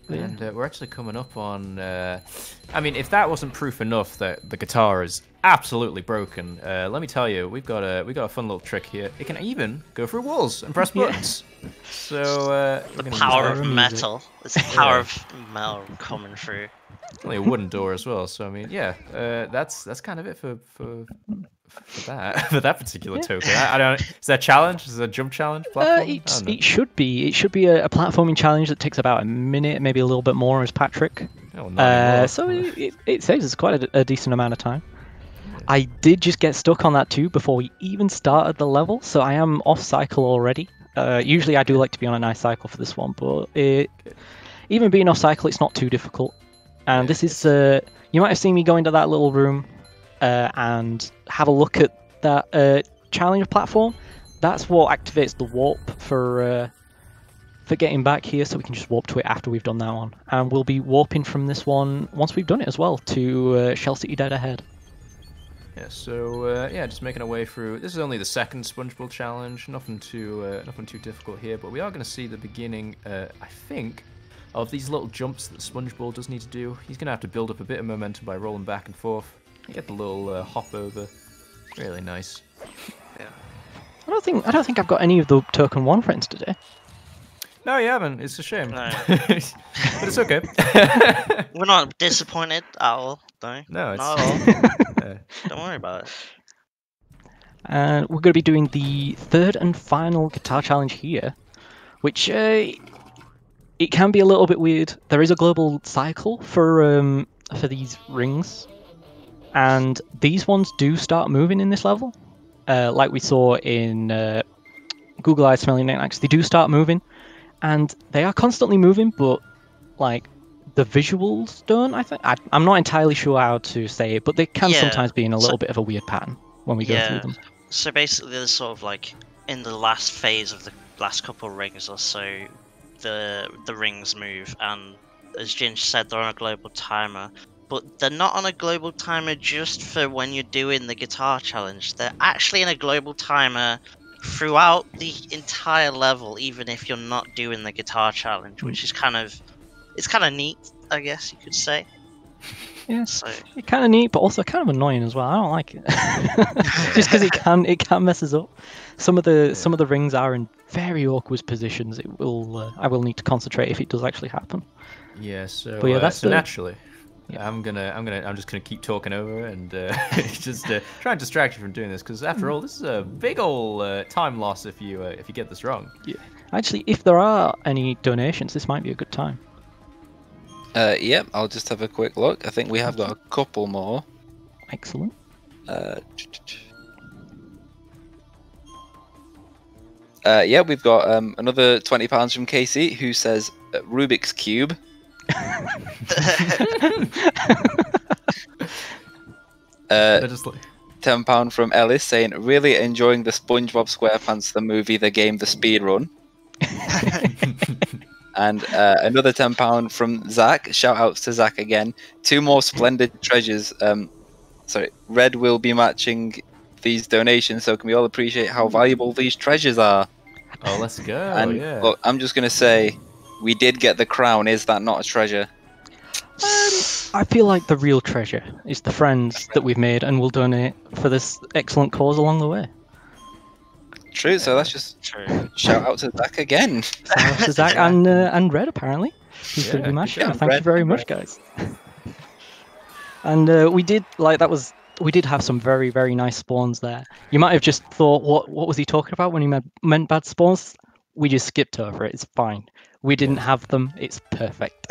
And we're actually coming up on... I mean, if that wasn't proof enough that the guitar is absolutely broken, let me tell you, we got a fun little trick here. It can even go through walls and press buttons. So the power of metal. It's the power of metal coming through. Only a wooden door as well. So I mean, yeah, that's kind of it for that particular token. I don't. Is that a challenge? Is it a jump challenge? It should be. It should be a platforming challenge that takes about a minute, maybe a little bit more, as Patrick. Oh, so it saves us quite a decent amount of time. I did just get stuck on that too before we even started the level, so I am off cycle already. Usually I do like to be on a nice cycle for this one, but even being off cycle, it's not too difficult. And this is you might have seen me go into that little room and have a look at that challenge platform. That's what activates the warp for getting back here, so we can just warp to it after we've done that one. And we'll be warping from this one once we've done it as well to Shell City Dead Ahead. Yeah, so yeah, just making our way through. This is only the second Spongebob challenge. Nothing too difficult here, but we are going to see the beginning, I think, of these little jumps that Spongebob does need to do. He's going to have to build up a bit of momentum by rolling back and forth. Get the little hop over. Really nice. Yeah. I don't think I've got any of the Token 1 friends today. No, you haven't. It's a shame. No. But it's okay. We're not disappointed at all, though. No, it's... Not at all. Yeah. Don't worry about it. And we're going to be doing the third and final guitar challenge here, which it it can be a little bit weird. There is a global cycle for these rings, and these ones do start moving in this level, like we saw in Google Eyes Smelling Knickknacks. They do start moving, and they are constantly moving, but like the visuals don't. I think I'm not entirely sure how to say it, but they can sometimes be in a little bit of a weird pattern when we go through them. So basically, there's sort of like in the last phase of the last couple of rings or so, the rings move, and as Ginge said, they're on a global timer. But they're not on a global timer just for when you're doing the guitar challenge. They're actually in a global timer throughout the entire level, even if you're not doing the guitar challenge, which is kind of neat, I guess you could say. Yeah, so it's kind of neat, but also kind of annoying as well. I don't like it, just because it can mess us up. Some of the rings are in very awkward positions. I will need to concentrate if it does actually happen. Yeah. So, but yeah, that's naturally. Yeah. I'm just gonna keep talking over and just try and distract you from doing this, because after all, this is a big ol' time loss if you get this wrong. Yeah. Actually, if there are any donations, this might be a good time. Yep, I'll just have a quick look. I think we have got a couple more. Excellent. Yeah, we've got another £20 from Casey, who says Rubik's Cube. £10 from Ellis saying, really enjoying the Spongebob SquarePants the movie, the game, the speed run. And another £10 from Zach. Shout outs to Zach again. 2 more splendid treasures. Sorry, Red will be matching these donations, so can we all appreciate how valuable these treasures are? Oh, let's go. And look, I'm just going to say, we did get the crown. Is that not a treasure? I feel like the real treasure is the friends that we've made and will donate for this excellent cause along the way. True, so that's just shout out to Zach again. Shout out to Zach and Red, apparently. Who's going to be matching. Thank you very much, guys. And we did have some very, very nice spawns there. You might have just thought, what was he talking about when he meant bad spawns? We just skipped over it. It's fine. We didn't have them. It's perfect.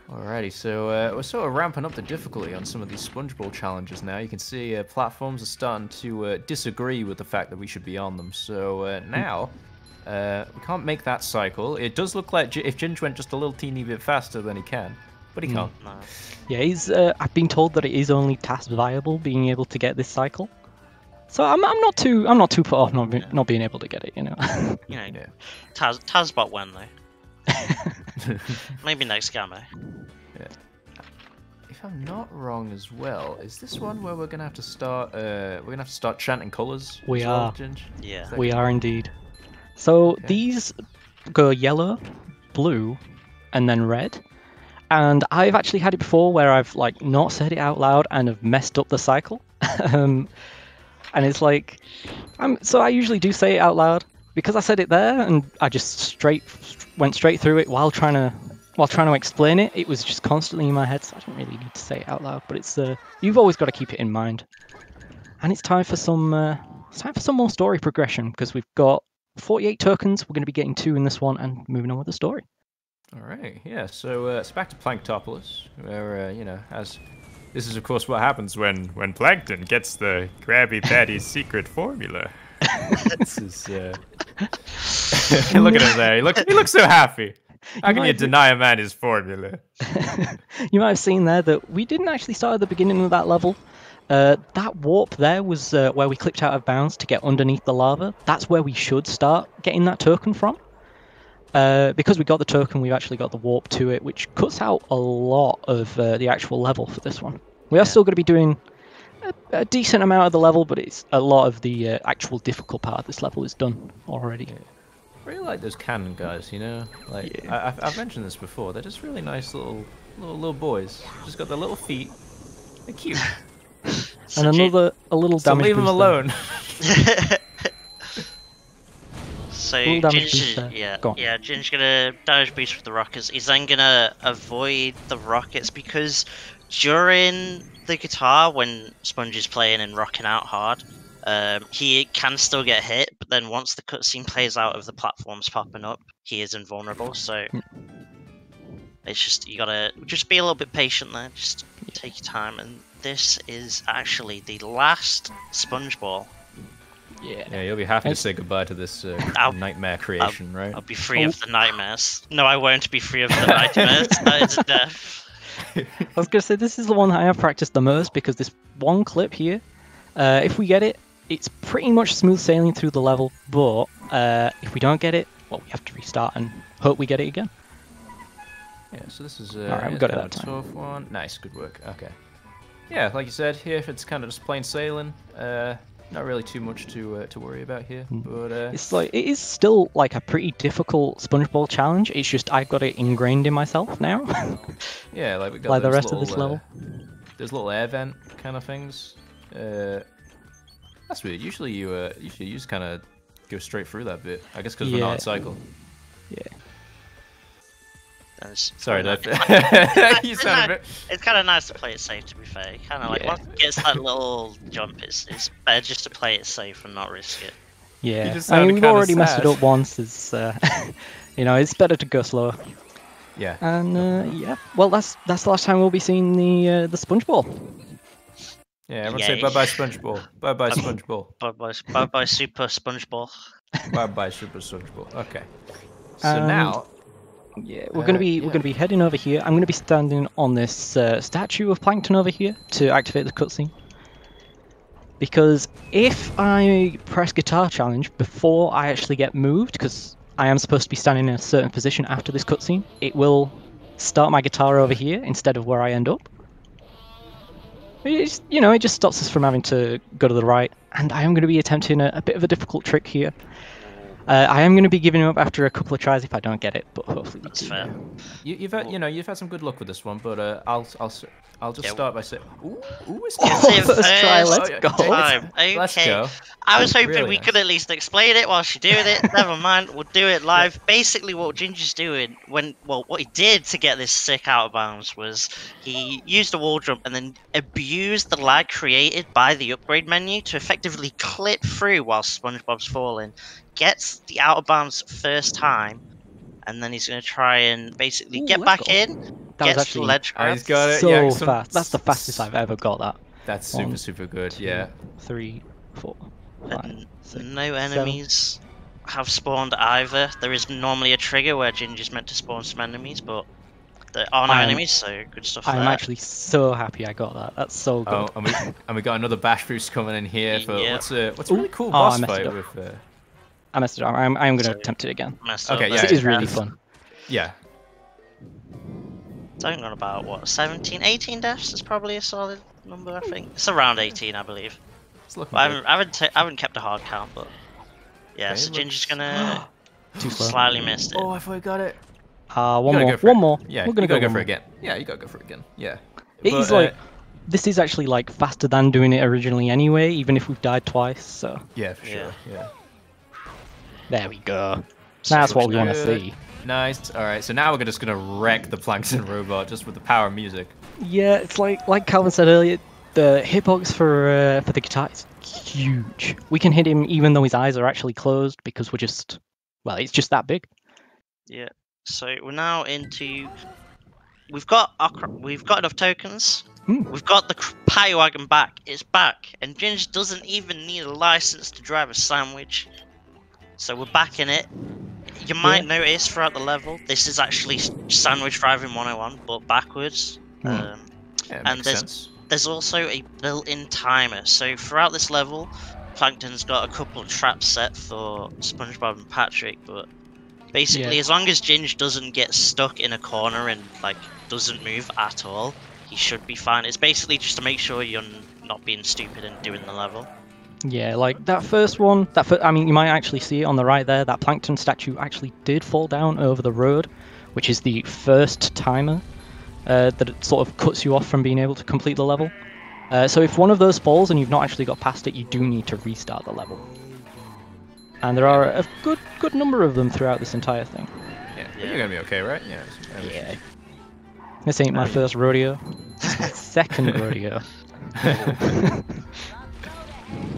Alrighty, so we're sort of ramping up the difficulty on some of these SpongeBob challenges now. You can see platforms are starting to disagree with the fact that we should be on them. So now, we can't make that cycle. It does look like if Ginge went just a little teeny bit faster, then he can. But he can't. No. Yeah, I've been told that it is only task viable being able to get this cycle. So I'm not too put off not being able to get it, you know. Tazbot when though. Maybe next game. Yeah. If I'm not wrong as well, is this one where we're gonna have to start? We're gonna have to start chanting colours. We are. Ginge? Yeah. We are indeed. So these go yellow, blue, and then red. And I've actually had it before where I've like not said it out loud and have messed up the cycle. And it's like, so I usually do say it out loud because I said it there and I just went straight through it while trying to explain it. It was just constantly in my head, so I didn't really need to say it out loud. But it's you've always got to keep it in mind. And it's time for some more story progression because we've got 48 tokens. We're going to be getting 2 in this one and moving on with the story. All right, yeah. So it's back to Planktopolis, where as this is of course what happens when Plankton gets the Krabby Patty's secret formula. This is look at him there. He looks so happy. How can you deny a man his formula? You might have seen there that we didn't actually start at the beginning of that level. That warp there was where we clipped out of bounds to get underneath the lava. That's where we should start getting that token from. Because we got the token, we've actually got the warp to it, which cuts out a lot of the actual level for this one. We are still going to be doing a decent amount of the level, but it's a lot of the actual difficult part of this level is done already. Yeah. I really like those cannon guys, you know? Like I've mentioned this before. They're just really nice little boys. Just got their little feet. They're cute. And a little damage. Leave them alone. So Ginge's gonna damage boost with the rockets. He's then gonna avoid the rockets because during the guitar, when Sponge is playing and rocking out hard, He can still get hit, but then once the cutscene plays out of the platforms popping up, he is invulnerable. So it's just you gotta just be a little bit patient there. Just take your time. And this is actually the last sponge ball. Yeah, you'll be happy to say goodbye to this nightmare creation, right? I'll be free of the nightmares. No, I won't be free of the nightmares. That is a death. I was gonna say this is the one I have practiced the most because this one clip here, if we get it, it's pretty much smooth sailing through the level. But if we don't get it, well, we have to restart and hope we get it again. Yeah, so this is Alright, we got it that time. tough one. Nice, good work. Okay. Yeah, like you said, here it's kind of just plain sailing. Not really too much to worry about here, but It's like it is still like a pretty difficult SpongeBob challenge. It's just I've got it ingrained in myself now. yeah, like we got like the those rest little, of this level. There's little air vent kind of things. That's weird. Usually you just kind of go straight through that bit. I guess because we're not on cycle. Yeah. Sorry, Dave. You sound a bit... It's kind of nice to play it safe, to be fair. Kind of like once it gets that little jump, it's better just to play it safe and not risk it. Yeah, I mean we've already messed it up once. It's you know, it's better to go slower. Yeah. And yeah, well that's the last time we'll be seeing the SpongeBob. Yeah, everyone say bye bye SpongeBob. Bye bye SpongeBob. Bye bye Super SpongeBob. Bye bye Super SpongeBob. Okay. So now. Yeah, we're gonna be heading over here. I'm gonna be standing on this statue of Plankton over here to activate the cutscene. Because if I press guitar challenge before I actually get moved, because I am supposed to be standing in a certain position after this cutscene, it will start my guitar over here instead of where I end up. It's, you know, it just stops us from having to go to the right. And I am going to be attempting a bit of a difficult trick here. I am going to be giving up after a couple of tries if I don't get it, but hopefully that's fair. You've had some good luck with this one, but I'll just start by saying, it's first try. Let's go. Okay. Let's go. I was hoping Really we nice. could at least explain it while she's doing it. Never mind, we'll do it live. Basically, what Ginger's doing what he did to get this sick out of bounds was he used a wall jump and then abused the lag created by the upgrade menu to effectively clip through while SpongeBob's falling. Gets the out of bounds first time, and then he's going to try and basically get back in. That was gets actually the ledge grab. He's got it. so Yeah, fast. That's the fastest I've ever got that. That's 1, super good. 2, Yeah. 3, 4, 5, And 6, no enemies have spawned either. There is normally a trigger where Ginger's meant to spawn some enemies, but there are no enemies, so good stuff. I'm actually so happy I got that. That's so good. Oh, and we got another bash boost coming in here for what's a really cool I boss messed it fight up. with. I messed it up. I'm going to attempt it again. Okay, yeah, It is really fun. Yeah. Talking on about what 17, 18 deaths is probably a solid number. I think it's around 18, I believe. It's looking Well, good. I haven't kept a hard count, but yeah. Okay, So Ginger's gonna Too slow. slightly missed it. Oh, I forgot it. One more. Yeah, We're gonna go go for one it again. Yeah, you gotta go for it again. Yeah. It is like this is actually like faster than doing it originally anyway, even if we've died twice. So yeah, for sure. Yeah. there we go. That's what we want to good. see. Nice. All right. So now we're just gonna wreck the Plankton robot just with the power of music. Yeah, it's like Calvin said earlier. The hitbox for the guitar is huge. We can hit him even though his eyes are actually closed because we're just it's just that big. Yeah. So we're now into. We've got enough tokens. We've got the Pie Wagon back. It's back, and Ginge doesn't even need a license to drive a sandwich. So we're back in it. You might notice throughout the level, this is actually sandwich driving 101, but backwards. Yeah, and there's also a built-in timer. So throughout this level, Plankton's got a couple of traps set for SpongeBob and Patrick, but basically as long as Ginge doesn't get stuck in a corner and like doesn't move at all, he should be fine. It's basically just to make sure you're not being stupid and doing the level. Yeah, like that first one, I mean, you might actually see it on the right there. That Plankton statue actually did fall down over the road, which is the first timer that it sort of cuts you off from being able to complete the level. So if one of those falls and you've not actually got past it, you do need to restart the level. And there are a good number of them throughout this entire thing. Yeah, but you're gonna be okay, right? Yeah. Yeah. This ain't my first rodeo. It's my second rodeo.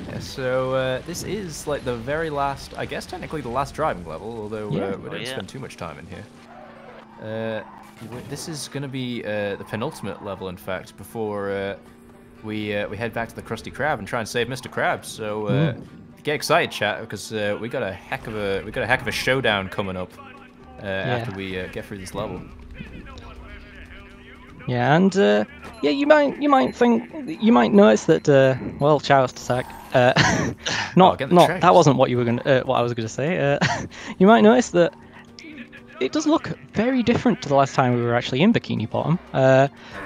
Yeah, So this is like the very last, I guess technically the last driving level, although we didn't spend too much time in here. This is going to be the penultimate level, in fact, before we head back to the Krusty Krab and try and save Mr. Krabs. So get excited, chat, because we got a heck of a showdown coming up after we get through this level. Yeah, and you might notice that well, shout out to Zach. That wasn't what you were what I was gonna say. You might notice that it does look very different to the last time we were actually in Bikini Bottom.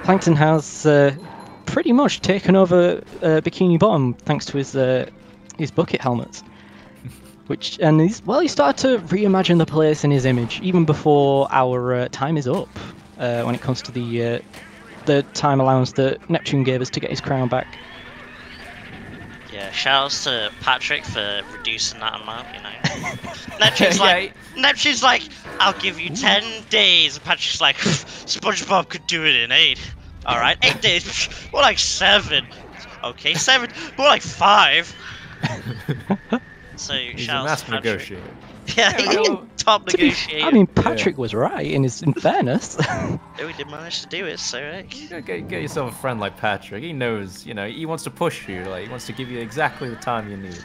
Plankton has pretty much taken over Bikini Bottom thanks to his bucket helmets. He started to reimagine the place in his image even before our time is up. When it comes to the time allowance that Neptune gave us to get his crown back. Yeah, shoutouts to Patrick for reducing that amount, you know. Neptune's like, I'll give you 10 days. And Patrick's like, SpongeBob could do it in 8. Alright, 8 days. More like 7. Okay, 7. More like 5. So, he's a master negotiator. Yeah, top negotiator. I mean, Patrick was right in fairness. Yeah, we did manage to do it, so you gotta get yourself a friend like Patrick. He knows, you know, he wants to push you. Like, he wants to give you exactly the time you need.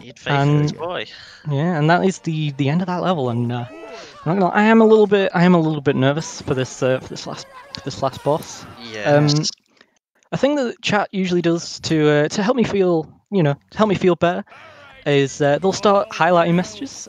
You'd faith in his boy. Yeah, and that is the end of that level. And I'm not gonna lie, I am a little bit nervous for this last boss. Yeah. A thing that chat usually does to help me feel better is they'll start highlighting messages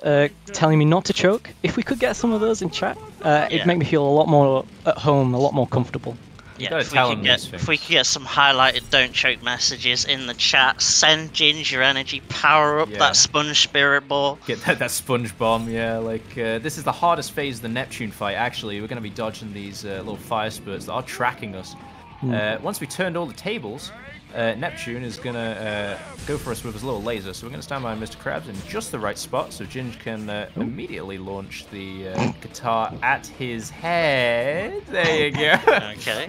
telling me not to choke. If we could get some of those in chat, it'd make me feel a lot more at home, a lot more comfortable. Yeah, if we could get some highlighted don't choke messages in the chat, send Ginge your energy, power up that sponge spirit ball. Get that sponge bomb, yeah, like this is the hardest phase of the Neptune fight, actually. We're going to be dodging these little fire spurts that are tracking us. Once we turned all the tables, Neptune is going to go for us with his little laser, so we're going to stand by Mr. Krabs in just the right spot so Ginge can immediately launch the guitar at his head. There you go. Okay.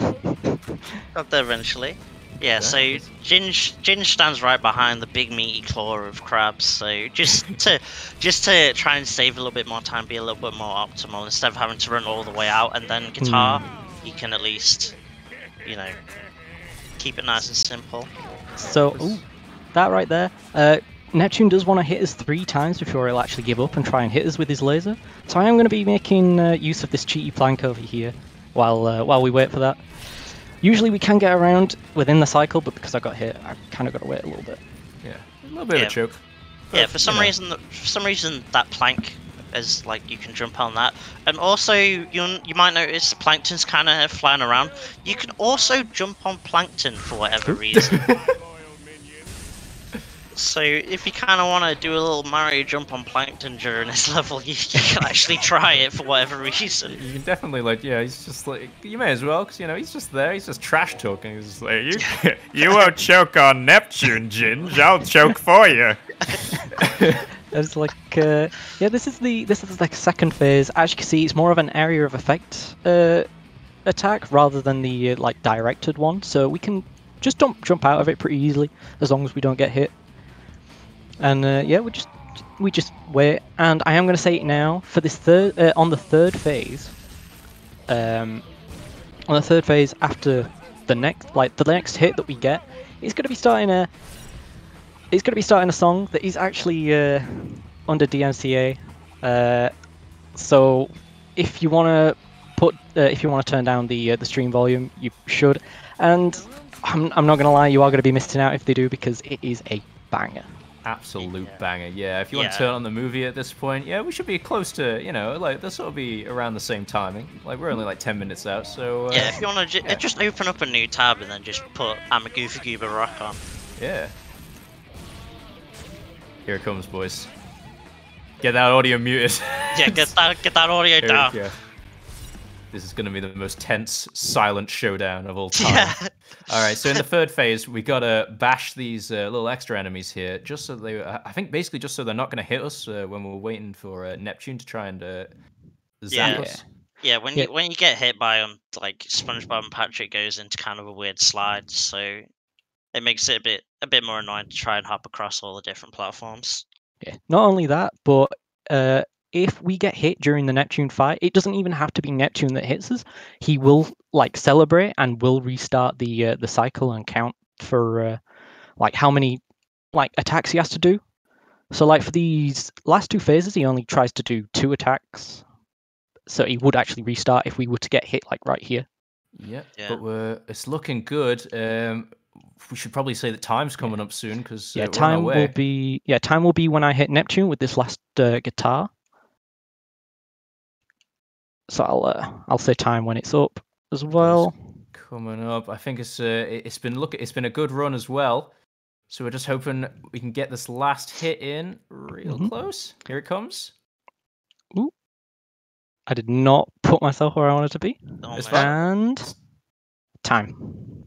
Got there eventually. Yeah, so Ginge stands right behind the big meaty claw of Krabs, so just to try and save a little bit more time, be a little bit more optimal, instead of having to run all the way out and then guitar, he can at least, you know, keep it nice and simple. So, that right there. Neptune does want to hit us 3 times before he'll actually give up and try and hit us with his laser. So I am going to be making use of this cheaty plank over here while we wait for that. Usually we can get around within the cycle, but because I got hit, I've kind of got to wait a little bit. Yeah, a little bit of a choke. But, for some reason that plank is like you can jump on that, and also you might notice Plankton's kind of flying around. You can also jump on Plankton for whatever reason. So if you kind of want to do a little Mario jump on Plankton during this level, you can actually try it for whatever reason. You can definitely, like, yeah, he's just like, you may as well, because, you know, he's just there, he's just trash talking. He's just like, you won't choke on Neptune, Ginge, I'll choke for you. It's like, this is like second phase. As you can see, it's more of an area of effect attack rather than the like directed one. So we can just jump out of it pretty easily as long as we don't get hit. And we just wait. And I am going to say it now for this on the third phase. On the third phase after the next hit that we get, it's going to be starting a. It's going to be starting a song that is actually under DMCA. So if you want to turn down the stream volume, you should. And I'm not going to lie, you are going to be missing out if they do, because it is a banger. Absolute banger, yeah. If you want to turn on the movie at this point, yeah, we should be close to, you know, like, this will be around the same timing. Like, we're only like 10 minutes out, so... yeah, if you want to just open up a new tab and then just put I'm a Goofy Goober Rock on. Yeah. Here it comes, boys. Get that audio muted. Yeah, get that audio down. This is going to be the most tense, silent showdown of all time. Yeah. All right, so in the third phase, we got to bash these little extra enemies here, just so they, I think basically just so they're not going to hit us when we're waiting for Neptune to try and zap us. Yeah, when you get hit by them, like SpongeBob and Patrick goes into kind of a weird slide, so it makes it a bit more annoying to try and hop across all the different platforms. Yeah. Not only that, but if we get hit during the Neptune fight, it doesn't even have to be Neptune that hits us. He will like celebrate and will restart the cycle and count for like how many like attacks he has to do. So like for these last 2 phases, he only tries to do 2 attacks. So he would actually restart if we were to get hit like right here. Yeah. Yeah. But it's looking good. We should probably say that time's coming up soon because Yeah, we're on our time way. will be when I hit Neptune with this last guitar. So I'll say time when it's up as well. Coming up, I think it's been a good run as well. So we're just hoping we can get this last hit in real close. Here it comes. Ooh. I did not put myself where I wanted to be. Oh, It's man. And time.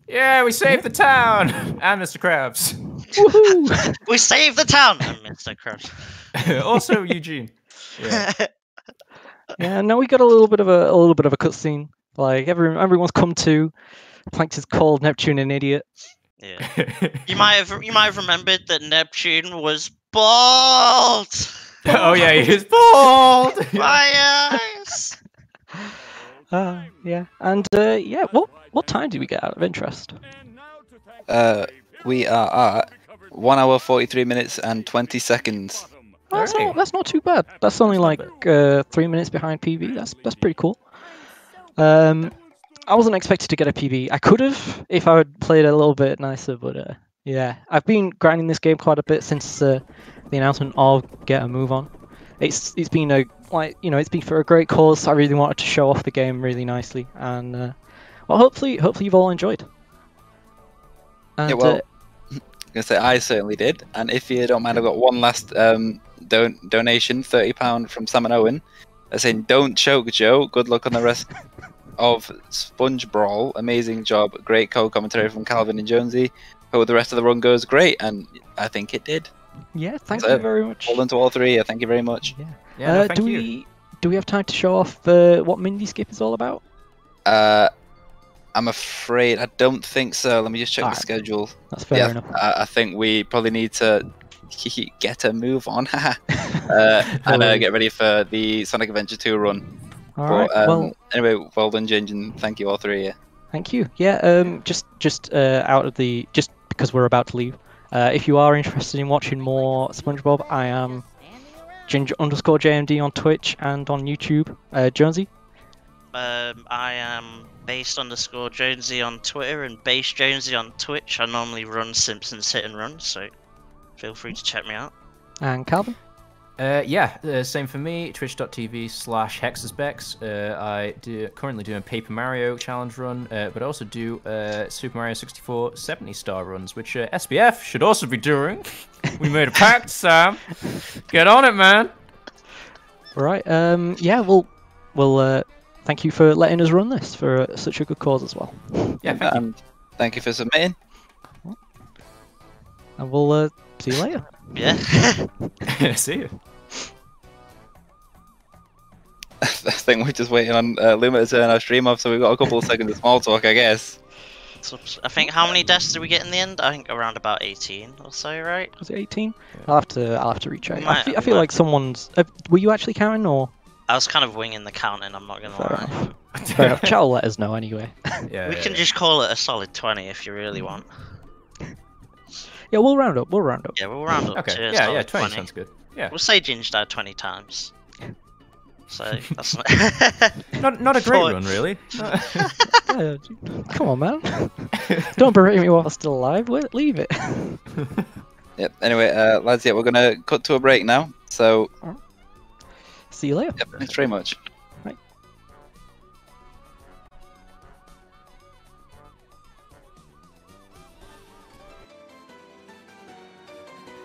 Yeah, we saved the town and Mr. Krabs. Woohoo! We saved the town, Mr. Krabs. Also Eugene. Yeah. Yeah, no, we got a little bit of a cutscene. Like everyone's come to. Planks is called Neptune an idiot. Yeah. You might have remembered that Neptune was bald. Oh yeah, he is bald. My eyes. Yeah, and yeah. What time did we get out of interest? We are at 1 hour 43 minutes and 20 seconds. Oh, that's not too bad. That's only like 3 minutes behind PB. That's pretty cool. I wasn't expected to get a PB. I could have if I had played a little bit nicer, but yeah, I've been grinding this game quite a bit since the announcement of Get a Move On. It's been it's been for a great cause. I really wanted to show off the game really nicely, and well, hopefully you've all enjoyed. And, Yeah, well, I'm gonna say I certainly did. And if you don't mind, I've got one last donation, £30 from Sam and Owen. They're saying, "Don't choke, Joe. Good luck on the rest of Sponge Brawl. Amazing job. Great co-commentary from Calvin and Jonesy. Hope the rest of the run goes great." And I think it did. Yeah, thank you very much. Hold on to all 3. Thank you very much. Yeah, thank you. Do we have time to show off what Mindy Skip is all about? I'm afraid I don't think so. Let me just check the schedule. That's fair enough. I think we probably need to get a move on and get ready for the Sonic Adventure 2 run. All right. Well, anyway, well done, Ginge, and thank you all 3. Yeah. Thank you. Yeah. Just because we're about to leave. If you are interested in watching more SpongeBob, I am Ginge_JMD on Twitch and on YouTube. Jonesy? I am Based_Jonesy on Twitter and Base Jonesy on Twitch. I normally run Simpsons Hit and Run, so feel free to check me out. And Calvin? Same for me. Twitch.tv/HexasBex. I currently doing Paper Mario challenge run, but I also do Super Mario 64 70-star runs, which SBF should also be doing. We made a pact, Sam. Get on it, man. Right. Yeah. We'll thank you for letting us run this for such a good cause as well. Yeah. Thank you. Thank you for submitting. And we'll see you later. Yeah. See you. I think we're just waiting on Luma to turn our stream off, so we've got a couple of seconds of small talk, I guess. So, I think how many deaths did we get in the end? I think around about 18 or so, right? Was it 18? I'll have to recheck. I feel like someone's. Were you actually counting or? I was kind of winging the counting. I'm not gonna lie. Fair enough. Chat will let us know anyway. Yeah. We can just call it a solid 20 if you really want. Yeah, we'll round up. Yeah, we'll round up Okay. to a Yeah. solid 20 20. sounds good. Yeah. We'll say Ginge died 20 times. So that's Not a great Fine. run, really. Yeah, come on, man. Don't berate me while I'm still alive. Leave it. Yep. Anyway, lads, we're gonna cut to a break now. So, See you later. yep, thanks very much.